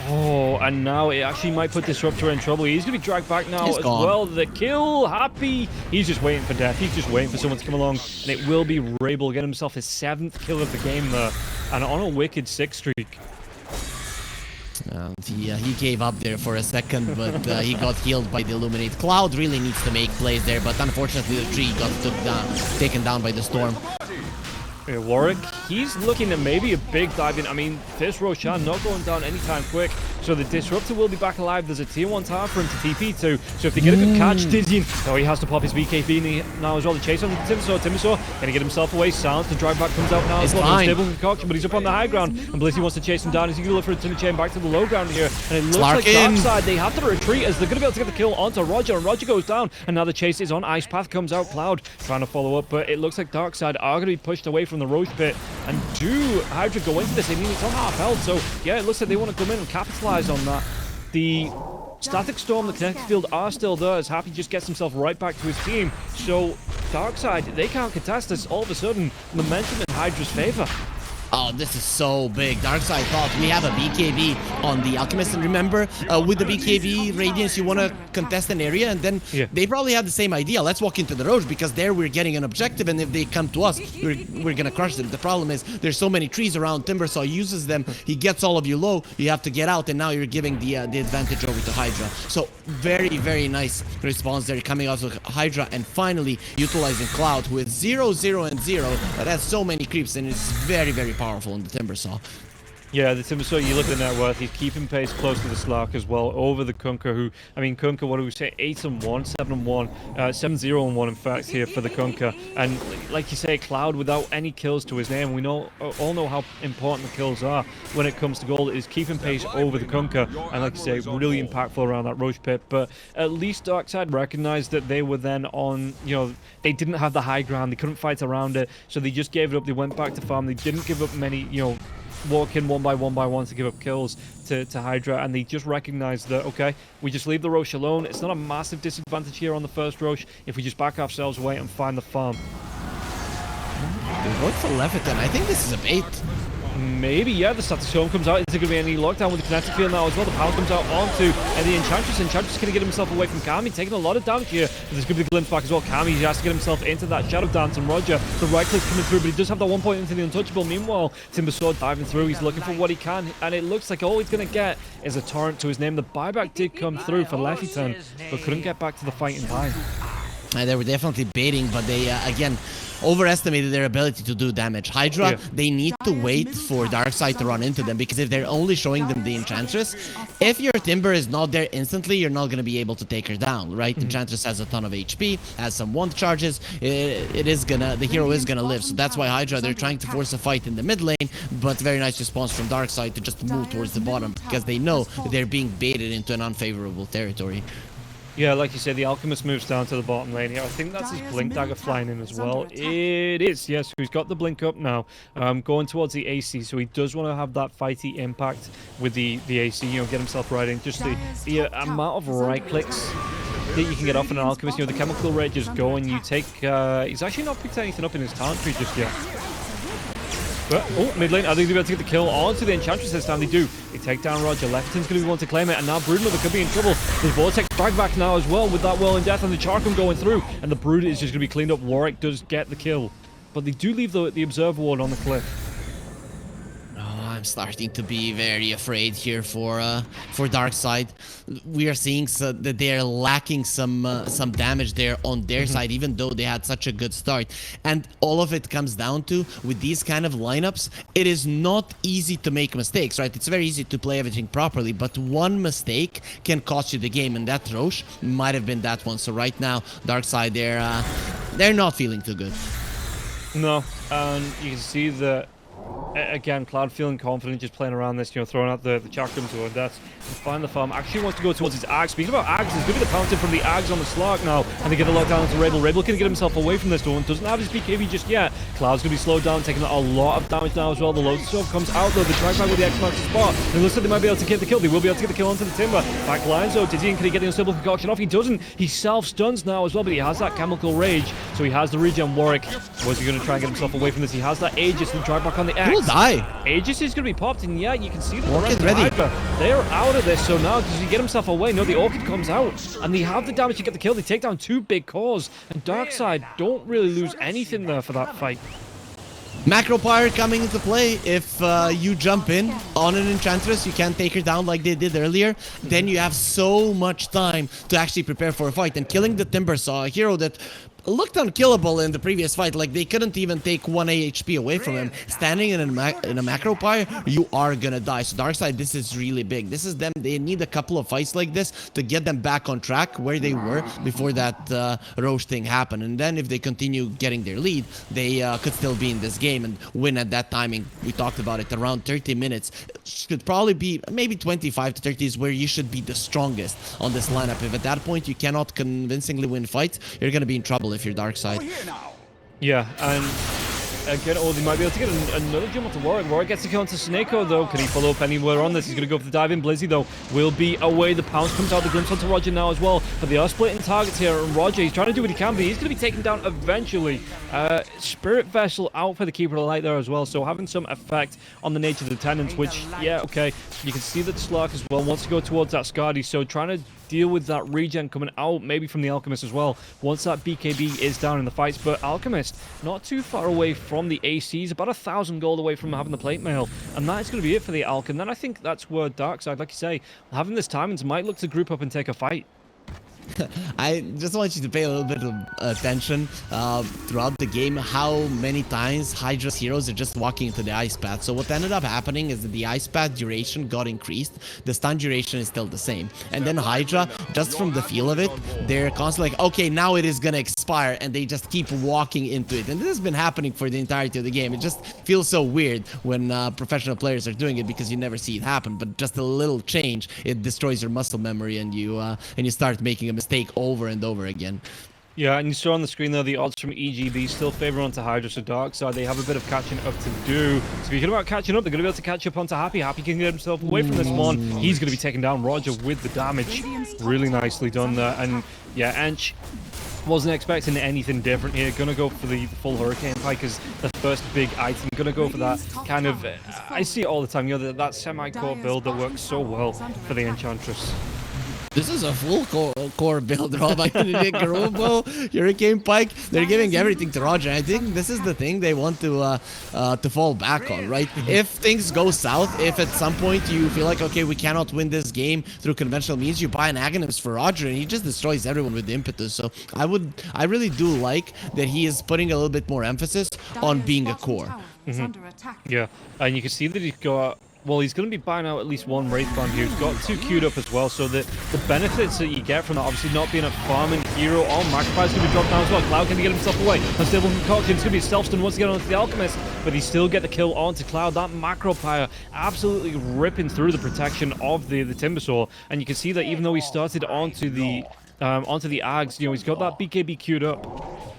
Oh, and now it actually might put Disruptor in trouble. He's going to be dragged back now as well. The kill, Happy. He's just waiting for death. He's just waiting for someone to come along. And it will be ROBBNROLL getting himself his 7th kill of the game there. And on a wicked 6 streak. He gave up there for a second, but he got healed by the Illuminate. Cloud really needs to make plays there, but unfortunately the tree got taken down by the storm. Warwick, he's looking at maybe a big dive in. I mean, this Roshan not going down anytime quick, so the Disruptor will be back alive. There's a tier 1 tower for him to TP to, so if they get a good catch, Dizzy, oh, he has to pop his BKB now as well. The chase on the Timbersaw, gonna get himself away. Silence, the drive back comes out now as well. Stable concoction, but he's up on the high ground, and Blizzy wants to chase him down. He's gonna look for a Timmy Chain back to the low ground here, and it looks like Darkside, they have to retreat as they're gonna be able to get the kill onto Roger, and Roger goes down, and now the chase is on. Ice Path comes out, Cloud trying to follow up, but it looks like Darkside are gonna be pushed away from the Roche pit. And do HYDRA go into this? I mean, it's on half health, so yeah, it looks like they want to come in and capitalize on that. The Static Storm, the Kinetic Field are still there as Happy just gets himself right back to his team. So Darkside, they can't contest this. All of a sudden, momentum in HYDRA's favor. Oh, this is so big. Darkside thought we have a BKB on the Alchemist, and remember, with the BKB Radiance, you want to contest an area, and then they probably had the same idea. Let's walk into the Roche, because there we're getting an objective, and if they come to us, we're gonna crush them. The problem is, there's so many trees around. Timbersaw uses them, he gets all of you low, you have to get out, and now you're giving the advantage over to HYDRA. So, very, very nice response there, coming out of HYDRA, and finally utilizing Cloud, who is 0, 0, and 0, but has so many creeps, and it's very, very powerful in the Timbersaw. Yeah, the Timbersaw, you look at net worth, he's keeping pace close to the Slark as well, over the Kunkka, who, I mean, Kunkka, what do we say, 8-1, 7-1, 7-0-1 in fact here for the Kunkka, and like you say, Cloud without any kills to his name, we all know how important the kills are when it comes to gold. Is keeping pace over the Kunkka, and like you say, really impactful around that Roche pit, but at least Darkside recognized that they were then on, you know, they didn't have the high ground, they couldn't fight around it, so they just gave it up, they went back to farm, they didn't give up many, you know, walk in one by one to give up kills to HYDRA, and they just recognized that, okay, we just leave the Roche alone. It's not a massive disadvantage here on the first Roche if we just back ourselves away and find the farm. They're going for Leviathan. I think this is a bait. Maybe, yeah, the Static Storm comes out. Is there going to be any lockdown with the Kinetic Field now as well? The power comes out onto the Enchantress. Enchantress going to get himself away from Kami, taking a lot of damage here. But there's going to be the glimpse back as well. Kami has to get himself into that Shadow Dance, and Roger, the right click's coming through, but he does have that 1 point into the Untouchable. Meanwhile, Timbersaw diving through, he's looking for what he can, and it looks like all he's going to get is a torrent to his name. The buyback did come through for Leviathan, but couldn't get back to the fight in time. They were definitely baiting, but they, again, overestimated their ability to do damage. HYDRA, they need to wait for Darkside to run into them, because if they're only showing them the Enchantress, if your Timber is not there instantly, you're not going to be able to take her down, right? Enchantress has a ton of HP, has some wand charges, the hero is gonna live, so that's why HYDRA, they're trying to force a fight in the mid lane, but very nice response from Darkside to just move towards the bottom, because they know they're being baited into an unfavorable territory. Yeah, like you said, the Alchemist moves down to the bottom lane here. I think that's his Blink Dagger flying in as well. It is, yes. He's got the Blink up now, going towards the AC, so he does want to have that fighty impact with the AC, you know, get himself right in. Just the amount of right clicks that you can get off an Alchemist, you know, the chemical rate just going. You take, he's actually not picked anything up in his talent tree just yet. But, oh, mid lane, I think they're going to get the kill onto the Enchantress this time. They do. They take down Roger. Leviathan's going to be one to claim it, and now Broodmother could be in trouble. The Vortex drag back now as well with that Whirling Death, and the Charcum going through, and the Brood is just going to be cleaned up. Warwick does get the kill, but they do leave the Observer Ward on the cliff. I'm starting to be very afraid here for Darkside. We are seeing that they are lacking some damage there on their side, even though they had such a good start. And all of it comes down to, with these kind of lineups, it is not easy to make mistakes, right? It's very easy to play everything properly, but one mistake can cost you the game, and that Roche might have been that one. So right now, Darkside, they're not feeling too good. No, and you can see that, again, Cloud feeling confident, just playing around this, throwing out the chakram to Odette. Find the farm, actually wants to go towards his Axe. Speaking about Axe, there's going to be the fountain from the Axe on the Slark now, and they get a lockdown into Rebel. Rebel can get himself away from this one, doesn't have his BKB just yet. Cloud's going to be slowed down, taking a lot of damage now as well. The Lotus Orb comes out though, the drag back with the X marks the spot. And it looks like they might be able to get the kill. They will be able to get the kill onto the Timber. Back lines though, Tizian, can he get the Unstable Concoction off? He doesn't. He self-stuns now as well, but he has that Chemical Rage, so he has the regen Warwick. Was he going to try and get himself away from this? He has that Aegis and drag back on the X. He'll die. Aegis is going to be popped, and yeah, you can see that the Orchid rest of ready. HYDRA, they're out of this. So now, does he get himself away? No, the Orchid comes out, and they have the damage to get the kill. They take down 2 big cores, and Darkside don't really lose anything there for that fight. Macro Pyre coming into play. If you jump in on an Enchantress, you can't take her down like they did earlier. Then you have so much time to actually prepare for a fight. And killing the Timber Saw, a hero that looked unkillable in the previous fight. Like, they couldn't even take 1 AHP away from him. Standing in a Macro Pyre, you are gonna die. So Darkside, this is really big. This is them. They need a couple of fights like this to get them back on track where they were before that Roche thing happened. And then if they continue getting their lead, they could still be in this game and win at that timing. We talked about it, around 30 minutes. Should probably be maybe 25 to 30 is where you should be the strongest on this lineup. If at that point you cannot convincingly win fights, you're gonna be in trouble if you're Darkside. Yeah, and again, they might be able to get another jump onto Warwick. Warwick gets the kill onto Snako though. Can he follow up anywhere on this? He's going to go for the dive in. Blizzy though will be away. The pounce comes out. The glimpse onto Roger now as well. But they are splitting targets here. And Roger, he's trying to do what he can, but he's going to be taken down eventually. Spirit Vessel out for the Keeper of the Light there as well. So having some effect on the nature of the tenants, which, yeah, okay. You can see that Slark as well wants to go towards that Skadi. So trying to deal with that regen coming out, maybe from the Alchemist as well, once that BKB is down in the fights. But Alchemist, not too far away from the ACs, about 1,000 gold away from having the plate mail, and that is going to be it for the Alch. And then I think that's where Darkside, like you say, having this timings might look to group up and take a fight. I just want you to pay a little bit of attention throughout the game how many times Hydra's heroes are just walking into the ice path. So what ended up happening is that the ice path duration got increased, the stun duration is still the same, and then Hydra, just from the feel of it, they're constantly like, okay, now it is gonna expire, and they just keep walking into it. And this has been happening for the entirety of the game. It just feels so weird when professional players are doing it, because you never see it happen, but just a little change, it destroys your muscle memory, and you start making a mistake over and over again. Yeah, and you saw on the screen there the odds from EGB still favor onto Hydra, so Darkside, they have a bit of catching up to do. Speaking about catching up, they're going to be able to catch up onto Happy. Happy can get himself away from this one. He's going to be taking down Roger with the damage. Really nicely done there. And yeah, Ench wasn't expecting anything different here. Gonna go for the full Hurricane Pike as the first big item. Gonna go for that kind of, I see it all the time, that semi-core build that works so well for the Enchantress. This is a full core build, Rob. I mean, Robo, Hurricane Pike, they're giving everything to Roger. I think this is the thing they want to fall back on, right? If things go south, if at some point you feel like, okay, we cannot win this game through conventional means, you buy an Agonist for Roger and he just destroys everyone with the impetus. So I really do like that he is putting a little bit more emphasis on being a core. Yeah, and you can see that he's got, well, he's going to be buying out at least one Wraith Band here. He's got 2 queued up as well, so the benefits that you get from that, obviously not being a farming hero, Magpie's going to be dropped down as well. Cloud can get himself away. Unstable Concoction, it's going to be self-stun once again onto the Alchemist, but he still get the kill onto Cloud. That Macro Pyre absolutely ripping through the protection of the Timbersaw, and you can see that even though he started onto the Ags, he's got that BKB queued up.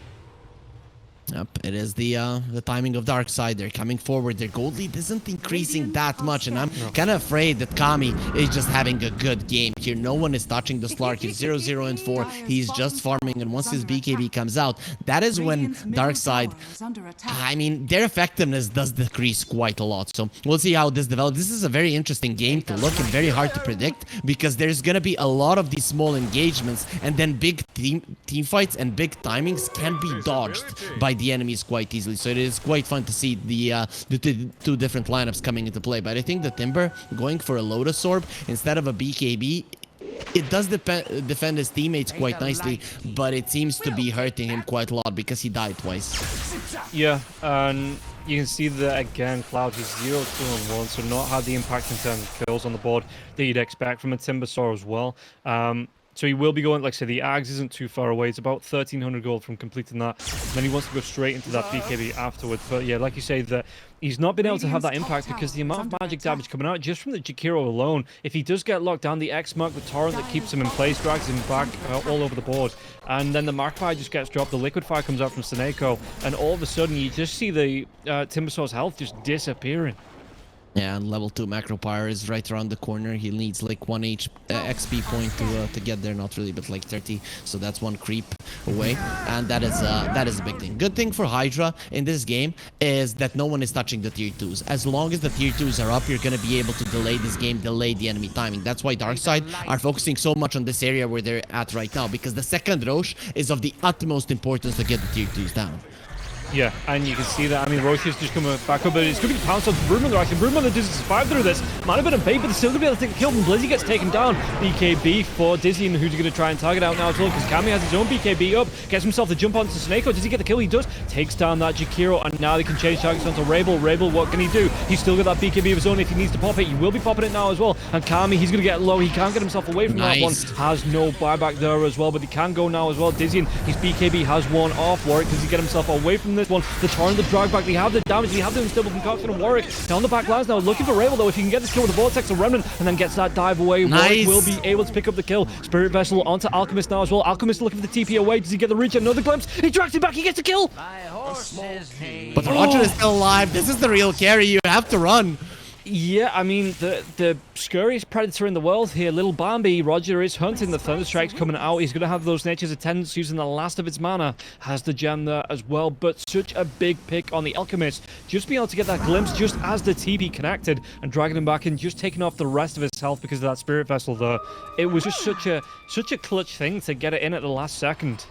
Yep, it is the timing of Darkside. They're coming forward. Their gold lead isn't increasing that much, and I'm kind of afraid that Kami is just having a good game here. No one is touching the Slark. He's 0-0 and 4. He's just farming, and once his BKB comes out, that is when Darkside, I mean, their effectiveness does decrease quite a lot. So we'll see how this develops. This is a very interesting game to look and very hard to predict, because there's gonna be a lot of these small engagements, and then big team fights and big timings can be dodged by the enemies quite easily. So it is quite fun to see the two different lineups coming into play. But I think the Timber going for a Lotus Orb instead of a BKB, it does defend his teammates quite nicely, but it seems to be hurting him quite a lot because he died twice. Yeah, and you can see that again, Cloud is 0, 2, and 1, so not had the impact in terms of kills on the board that you'd expect from a Timbersaw as well. So he will be going, like I said, the Ags isn't too far away. It's about 1,300 gold from completing that. And then he wants to go straight into that BKB afterwards. But yeah, like you say, that he's not been able to have that impact because the amount of magic damage coming out just from the Jakiro alone, if he does get locked down, the X-Mark, the Torrent that keeps him in place, drags him back all over the board. And then the Markfire just gets dropped, the Liquid Fire comes out from Seneko, and all of a sudden you just see the Timbersaw's health just disappearing. Yeah, and level 2 Macro Pyre is right around the corner. He needs like 1 XP point to get there, not really, but like 30. So that's 1 creep away, and that is a big thing. Good thing for HYDRA in this game is that no one is touching the tier 2s. As long as the tier 2s are up, you're gonna be able to delay this game, delay the enemy timing. That's why Darkside are focusing so much on this area where they're at right now, because the second Roche is of the utmost importance to get the tier 2s down. Yeah, and you can see that. I mean, Roche is just coming back up, but it's going to be pounced on Broodmother. Actually, Broodmother doesn't survive through this. Might have been a bait, but they're still going to be able to take the kill. And Blizzy gets taken down. BKB for Dizzy, and who's going to try and target out now as well, because Kami has his own BKB up. Gets himself to jump onto Snako. Does he get the kill? He does. Takes down that Jakiro, and now they can change targets onto Rabel. Rabel, what can he do? He's still got that BKB of his own. If he needs to pop it, he will be popping it now as well. And Kami, he's going to get low. He can't get himself away from that one. Has no buyback there as well, but he can go now as well. Dizzy, and his BKB has one off. Warwick, does he get himself away from this one? The Torrent, the drag back, they have the damage, they have the unstable concoction, and Warwick down the back lines now, looking for Rabel though. If he can get this kill with the Vortex of Remnant and then gets that dive away, Warwick will be able to pick up the kill. Spirit Vessel onto Alchemist now as well. Alchemist looking for the TP away. Does he get the reach? Another glimpse. He tracks him back, he gets the kill. But Roger is still alive. This is the real carry. You have to run. Yeah, I mean, the scurriest predator in the world here, Little Bambi. Roger is hunting, the Thunderstrike's coming out. He's going to have those Nature's Attendants using the last of its mana. Has the gem there as well, but such a big pick on the Alchemist. Just being able to get that glimpse just as the TP connected and dragging him back and just taking off the rest of his health because of that Spirit Vessel there. It was just such a clutch thing to get it in at the last second.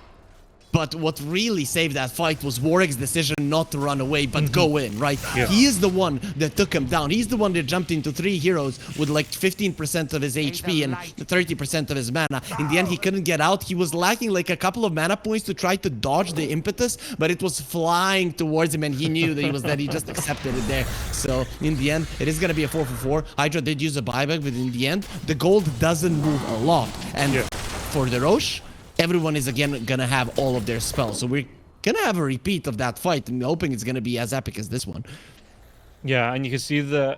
But what really saved that fight was Warwick's decision not to run away, but go in, right? Yeah. He is the one that took him down. He's the one that jumped into 3 heroes with like 15% of his HP and 30% of his mana. In the end, he couldn't get out. He was lacking like a couple of mana points to try to dodge the impetus, but it was flying towards him, and he knew that he was dead. He just accepted it there. So in the end, it is going to be a 4 for 4. HYDRA did use a buyback, but in the end, the gold doesn't move a lot. And for the Roche, everyone is again gonna have all of their spells, so we're gonna have a repeat of that fight, and hoping it's gonna be as epic as this one. Yeah, and you can see the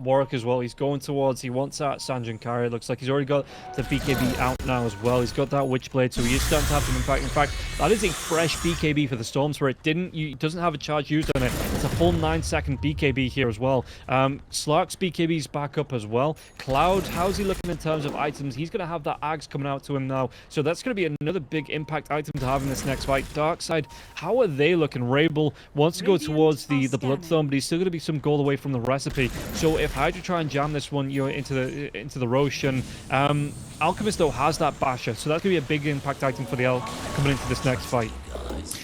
Warwick as well. He's going towards, he wants that Sanjankari. It looks like he's already got the BKB out now as well. He's got that Witchblade, so he is starting to have some impact. In fact, that is a fresh BKB for the Storms, where it doesn't have a charge used on it. It's a full 9-second BKB here as well. Slark's BKB is back up as well. Cloud, how's he looking in terms of items? He's going to have that Ags coming out to him now, so that's going to be another big impact item to have in this next fight. Darkside, how are they looking? Rabel wants to go towards the Bloodthorn, but he's still going to be some goal away from the recipe. So if HYDRA try and jam this one, you know, into the Roche, and Alchemist though has that Basher, so that's gonna be a big impact item for the Elk coming into this next fight.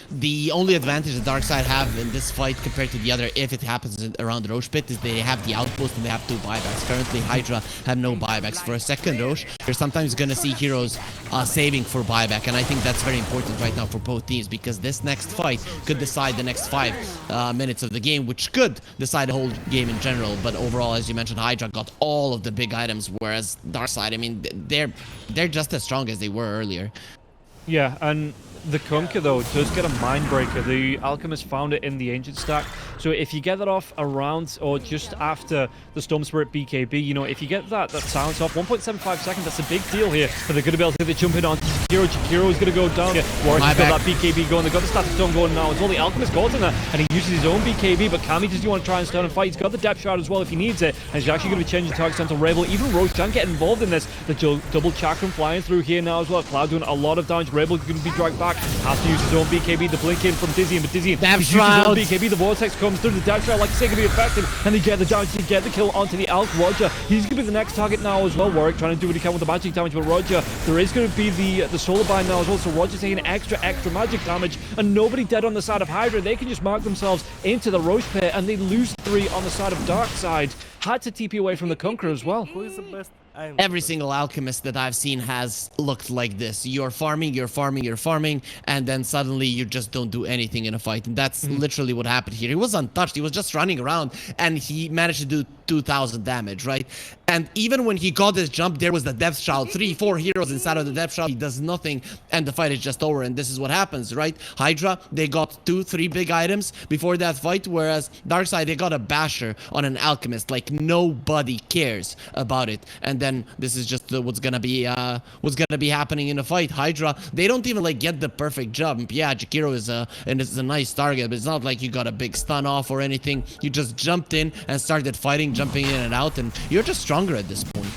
The only advantage the Darkside have in this fight compared to the other, if it happens around the Roche pit, is they have the outpost and they have 2 buybacks. Currently, HYDRA have no buybacks. For a second Roche, you're sometimes going to see heroes saving for buyback, and I think that's very important right now for both teams, because this next fight could decide the next 5 minutes of the game, which could decide the whole game in general. But overall, as you mentioned, HYDRA got all of the big items, whereas Darkside, I mean, they're just as strong as they were earlier. Yeah, and the Kunkka though does get a Mindbreaker. The Alchemist found it in the Ancient stack. So if you get that off around or just after the Storm Spirit BKB, you know, if you get that silence off, 1.75 seconds, that's a big deal here. But they're going to be able to get the jump in on Jakiro. Jakiro is going to go down. Warwick's got that BKB going. They've got the static storm going now as well. The Alchemist got in there, and he uses his own BKB, but Kami does want to try and stun and fight. He's got the depth shard as well if he needs it, and he's actually going to be changing targets onto Rebel. Even Roche can get involved in this. The double chakram flying through here now as well. Cloud doing a lot of damage. Rebel going to be dragged back. Has to use his own BKB. The blink in from Dizzy, but Dizzy uses his own BKB. The Vortex comes through. The depth shard, like I say, going to be effective, and they get the damage to get the kill onto the Alk. Roger, he's going to be the next target now as well. Warwick trying to do what he can with the magic damage, but Roger, there is going to be the solar bind now as well, so Roger's taking extra magic damage, and nobody dead on the side of HYDRA. They can just mark themselves into the Roche pit, and they lose 3 on the side of Darkside. Had to TP away from the Conqueror as well. Who is the best? Every single alchemist that I've seen has looked like this. You're farming, and then suddenly you just don't do anything in a fight. And that's literally what happened here. He was untouched. He was just running around, and he managed to do 2,000 damage, right? And even when he got his jump, there was the depth shroud. 3-4 heroes inside of the depth shroud. He does nothing, and the fight is just over. And this is what happens, right? HYDRA, they got 2-3 big items before that fight, whereas Darkside, they got a basher on an alchemist. Like, nobody cares about it. And then this is just what's gonna be happening in a fight. HYDRA, they don't even like get the perfect jump. Yeah, Jakiro is a nice target, but it's not like you got a big stun off or anything. You just jumped in and started fighting, jumping in and out, and you're just stronger at this point.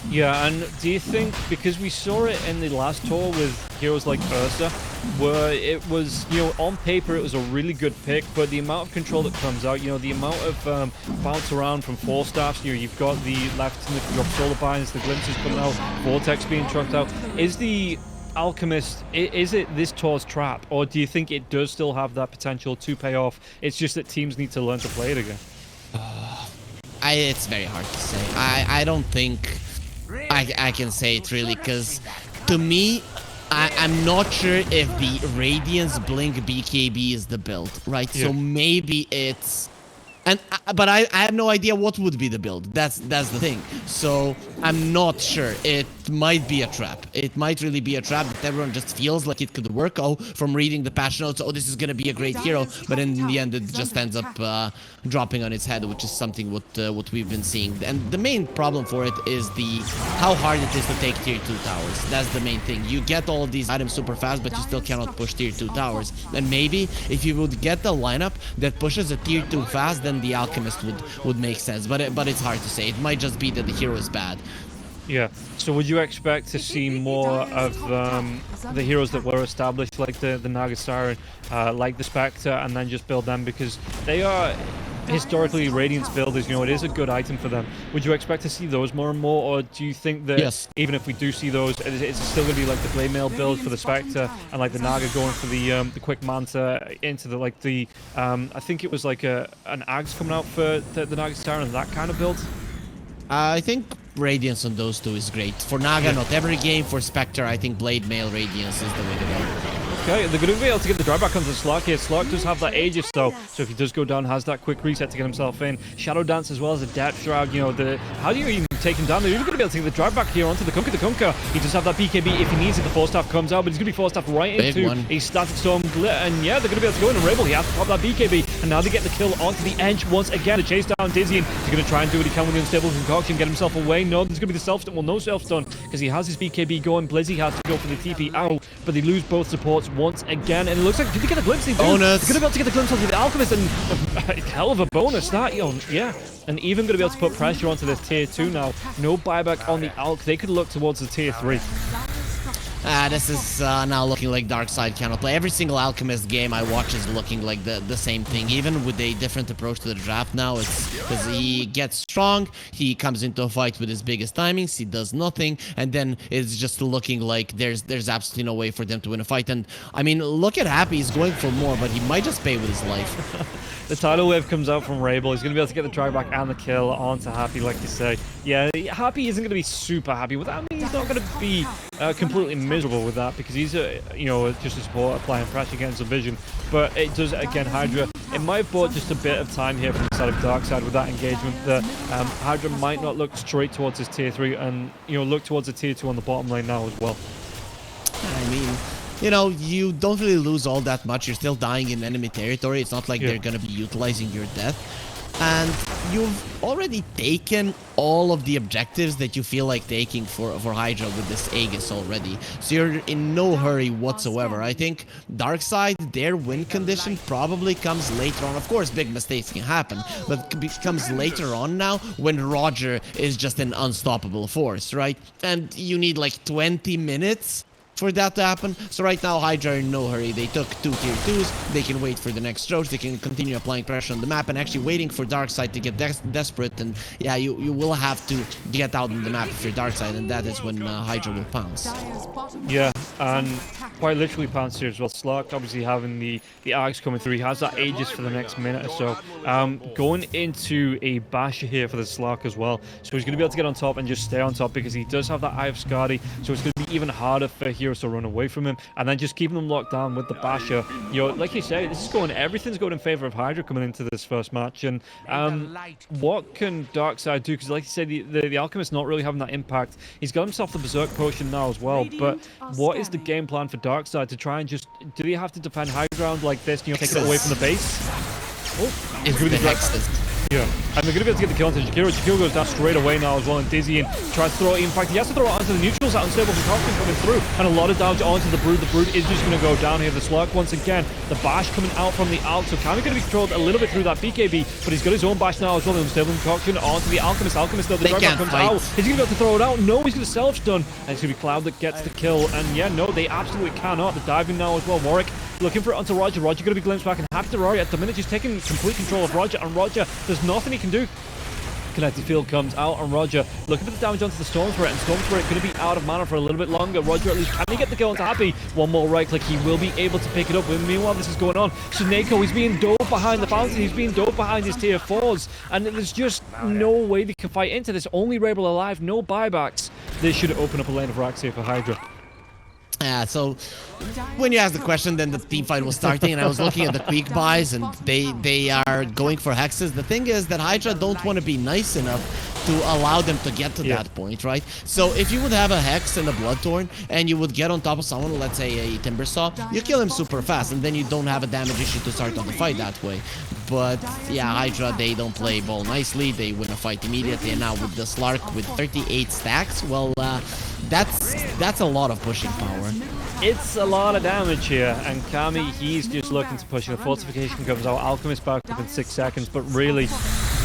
Yeah, and do you think, because we saw it in the last tour with heroes like Ursa, where it was, you know, on paper it was a really good pick, but the amount of control that comes out, you know, the amount of bounce around from Force Staffs, you know, you've got the left and the drop solar binds, the glimpses coming out, Vortex being trucked out. Is the Alchemist, is it this tour's trap, or do you think it does still have that potential to pay off? It's just that teams need to learn to play it again. It's very hard to say. I don't think I can say it really, because to me, I'm not sure if the Radiance Blink BKB is the build, right? Yeah. So maybe it's... But I have no idea what would be the build. That's the thing. So I'm not sure. It might be a trap. It might really be a trap that everyone just feels like it could work. Oh, from reading the patch notes, oh, this is gonna be a great hero. But in the end, it just ends up dropping on its head, which is something what we've been seeing. And the main problem for it is how hard it is to take tier 2 towers. That's the main thing. You get all these items super fast, but you still cannot push tier 2 towers. And maybe if you would get the lineup that pushes a tier 2 fast, then the Alchemist would make sense, but it's hard to say. It might just be that the hero is bad. Yeah. So would you expect to see more of the heroes that were established, like the Naga Siren, like the Spectre, and then just build them, because they are historically Radiance builders, you know, it is a good item for them. Would you expect to see those more and more, or do you think that even if we do see those, it's still going to be like the Blade Mail build for the Spectre, and like the Naga going for the Quick Manta into the I think it was like an Ags coming out for the Naga Siren, that kind of build? I think Radiance on those two is great. For Naga, not every game. For Spectre, I think Blade Mail Radiance is the way to go. Okay, they're going to be able to get the drive back onto Slark here. Slark does have that Aegis though, so if he does go down, has that quick reset to get himself in. Shadow Dance as well as a Depth Shroud, you know, how do you even take him down? They're even going to be able to get the drive back here onto the Kunkka. The Kunkka, he does have that BKB if he needs it. The Force Staff comes out, but he's going to be Force Staff right into a Static Storm Glitter, and yeah, they're going to be able to go in and Rebel. He has to pop that BKB, and now they get the kill onto the Edge once again to chase down Dizzy. He's going to try and do what he can with the Unstable Concoction, get himself away. No, there's going to be the self-stun. Well, no self-stun, because he has his BKB going. Blizzy has to go for the TP out, but they lose both supports once again. And it looks like, did they get a glimpse? They do. Bonus. They're going to be able to get the glimpse onto the Alchemist, and hell of a bonus that, you know, yeah. And even going to be able to put pressure onto this tier 2 now. No buyback on the Alch. They could look towards the tier 3. This is now looking like Darkside cannot play. Every single Alchemist game I watch is looking like the same thing, even with a different approach to the draft now. It's because he gets strong, he comes into a fight with his biggest timings, he does nothing, and then it's just looking like there's absolutely no way for them to win a fight. And I mean, look at Happy, he's going for more, but he might just pay with his life. The tidal wave comes out from Rabel. He's going to be able to get the drive back and the kill onto Happy, like you say. Yeah, Happy isn't going to be super happy with that. I mean, he's not going to be completely miserable with that, because he's you know, just a support applying pressure against the vision. But it does, again, HYDRA, it might have bought just a bit of time here from the side of Darkside with that engagement, that HYDRA might not look straight towards his tier 3 and, you know, look towards the tier 2 on the bottom lane now as well. I mean, you know, you don't really lose all that much. You're still dying in enemy territory. It's not like they're gonna be utilizing your death. And you've already taken all of the objectives that you feel like taking for HYDRA with this Aegis already. So you're in no hurry whatsoever. I think Darkside, their win condition probably comes later on. Of course, big mistakes can happen, but it comes later on now when Roger is just an unstoppable force, right? And you need like 20 minutes for that to happen. So right now, HYDRA are in no hurry. They took 2 tier 2s. They can wait for the next Roach. They can continue applying pressure on the map and actually waiting for Darkside to get desperate. And yeah, you will have to get out on the map if you're Darkside, and that is when HYDRA will pounce. Yeah, and quite literally pounce here as well. Slark obviously having the arcs coming through. He has that Aegis for the next minute or so. Going into a Basher here for the Slark as well. So he's going to be able to get on top and just stay on top because he does have that Eye of Skadi. So it's going to be even harder for heroes to run away from him. And then just keeping them locked down with the Basher. You know, like you say, everything's going in favor of HYDRA coming into this first match. And what can Darkside do? Because like you said, the Alchemist not really having that impact. He's got himself the Berserk Potion now as well. But what is the game plan for Darkside to try and just... Do they have to defend high ground like this, you know, take it away from the base? Oh, it's the Hexes. Yeah, and they're going to be able to get the kill onto Jakiro. Jakiro goes down straight away now as well, and Dizzy and tries to throw it. In fact, he has to throw it onto the neutrals. That unstable concoction coming through, and a lot of damage onto the Brood. The Brood is just going to go down here. The Slurk once again. The Bash coming out from the Alt, so Kami going to be controlled a little bit through that BKB, but he's got his own Bash now as well. The unstable concoction onto the Alchemist. Alchemist though, the Dragon comes out. Is he going to be able to throw it out? No, he's going to self-stun, and it's going to be Cloud that gets the kill. And yeah, no, they absolutely cannot. They're diving now as well. Warwick looking for it onto Roger. Roger going to be glimpsed back, and Happy Terraria at the minute just taking complete control of Roger, and Roger, there's nothing he can do. Connected field comes out on Roger, looking for the damage onto the Storm Spirit, and Storm Spirit going to be out of mana for a little bit longer. Roger at least can he get the kill onto Happy? One more right click, he will be able to pick it up. Meanwhile, this is going on. Suneko, he's being dove behind the fountain, he's being dove behind his tier 4s, and there's just no way they can fight into this. Only Rebel alive, no buybacks. This should open up a lane of racks here for HYDRA. Yeah, so when you asked the question, then the team fight was starting, and I was looking at the quick buys, and they are going for hexes. The thing is that HYDRA don't want to be nice enough to allow them to get to that point, right? So if you would have a hex and a Bloodthorn, and you would get on top of someone, let's say a Timbersaw, you kill him super fast, and then you don't have a damage issue to start on the fight that way. But yeah, HYDRA, they don't play ball nicely. They win a fight immediately, and now with the Slark with 38 stacks, well, that's a lot of pushing power. It's a lot of damage here, and Kami, he's just looking to push. The fortification comes out, Alchemist back up in 6 seconds, but really,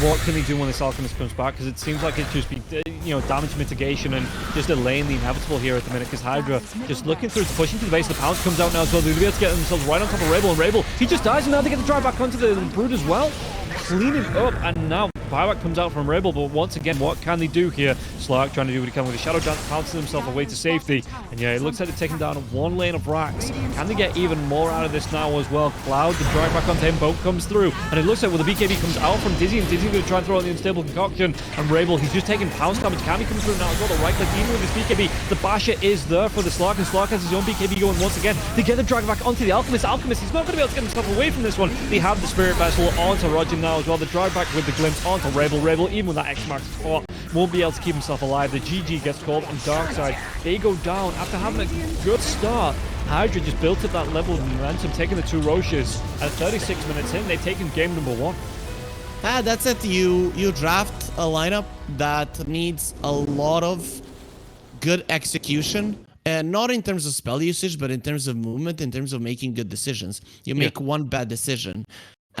what can he do when this Alchemist comes back? Because it seems like it's just be, you know, damage mitigation and just delaying the inevitable here at the minute, because HYDRA just looking through, pushing to the base. The Pounce comes out now as well. They're going to be able to get themselves right on top of Rabel, and Rabel, he just dies, and now they get the drive back onto the Brood as well. Cleaning up, and now buyback comes out from Rebel, but once again, what can they do here? Slark trying to do what he can with his Shadow Dance, pouncing himself away to safety, and yeah, it looks like they're taking down one lane of racks. Can they get even more out of this now as well? Cloud, the drive back onto him, boat comes through, and it looks like, well, the BKB comes out from Dizzy, and Dizzy's going to try and throw out the unstable concoction, and Rebel, he's just taking pounce damage. Kami comes through now as well, the right click, even with his BKB, the Basher is there for the Slark, and Slark has his own BKB going once again. They get the drag back onto the Alchemist. Alchemist, he's not going to be able to get himself away from this one. They have the Spirit Vessel onto Roger now as well, the drive back with the glimpse onto Rebel. Rebel, even with that X-Max spot, won't be able to keep himself alive. The GG gets called, and Darkside, they go down after having a good start. HYDRA just built up that level of momentum, taking the 2 Roches. At 36 minutes in, they've taken game number 1. That's it. You draft a lineup that needs a lot of good execution. And not in terms of spell usage, but in terms of movement, in terms of making good decisions. You make one bad decision,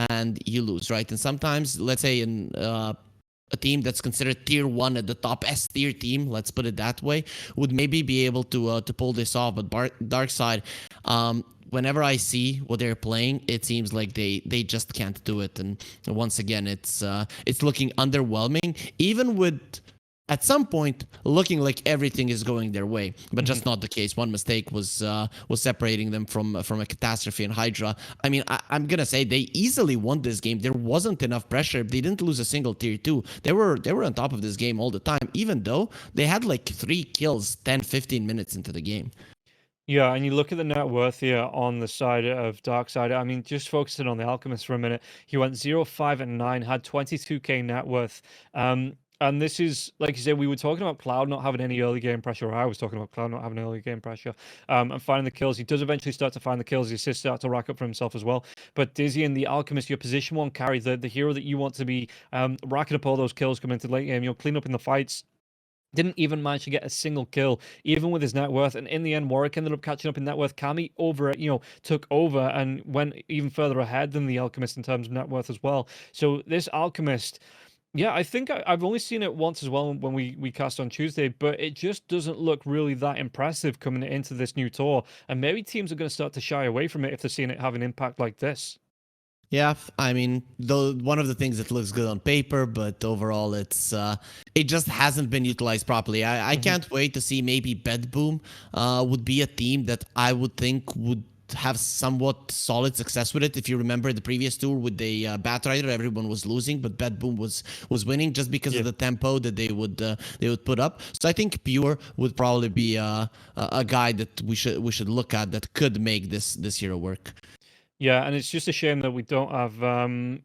and you lose, right? And sometimes, let's say in a team that's considered tier 1 at the top S tier team, let's put it that way, would maybe be able to pull this off. But Darkside, whenever I see what they're playing, it seems like they just can't do it. And once again, it's looking underwhelming, even with, at some point, looking like everything is going their way, but just not the case. One mistake was separating them from a catastrophe in HYDRA. I mean, I'm gonna say they easily won this game. There wasn't enough pressure. They didn't lose a single tier 2. They were on top of this game all the time, even though they had like 3 kills 10-15 minutes into the game. Yeah, and you look at the net worth here on the side of Darkside. I mean, just focusing on the Alchemist for a minute. He went 0-5-9, had 22k net worth. And this is, like you said, we were talking about Cloud not having any early game pressure, or I was talking about Cloud not having early game pressure, and finding the kills. He does eventually start to find the kills. His assists start to rack up for himself as well. But Dizzy and the Alchemist, your position one carry, the hero that you want to be racking up all those kills coming into the late game, clean up in the fights. Didn't even manage to get a single kill, even with his net worth. And in the end, Warwick ended up catching up in net worth. Cammy took over and went even further ahead than the Alchemist in terms of net worth as well. So this Alchemist, yeah, I think I've only seen it once as well when we cast on Tuesday, but it just doesn't look really that impressive coming into this new tour. And maybe teams are going to start to shy away from it if they're seeing it have an impact like this. Yeah, I mean, though one of the things that looks good on paper, but overall it just hasn't been utilized properly. I can't wait to see maybe Bedboom would be a team that I would think would have somewhat solid success with it. If you remember the previous tour with the Batrider, everyone was losing, but Bedboom was winning just because of the tempo that they would put up. So I think Pure would probably be a guy that we should look at that could make this hero work. Yeah, and it's just a shame that we don't have,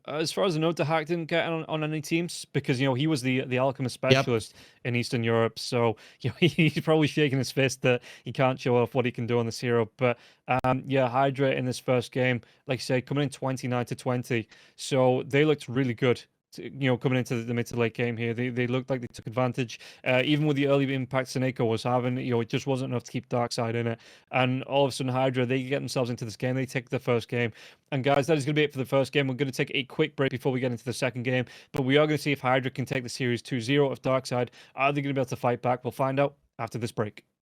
as far as I know, Dahak didn't get on any teams because, he was the Alchemist specialist in Eastern Europe. So, he's probably shaking his fist that he can't show off what he can do on this hero. But, yeah, HYDRA in this first game, like I say, coming in 29-20. So they looked really good. Coming into the mid to late game here, they looked like they took advantage. Even with the early impact Seneko was having, it just wasn't enough to keep Darkside in it. And all of a sudden, HYDRA, they get themselves into this game. They take the first game. And guys, that is going to be it for the first game. We're going to take a quick break before we get into the second game. But we are going to see if HYDRA can take the series 2-0 of Darkside. Are they going to be able to fight back? We'll find out after this break.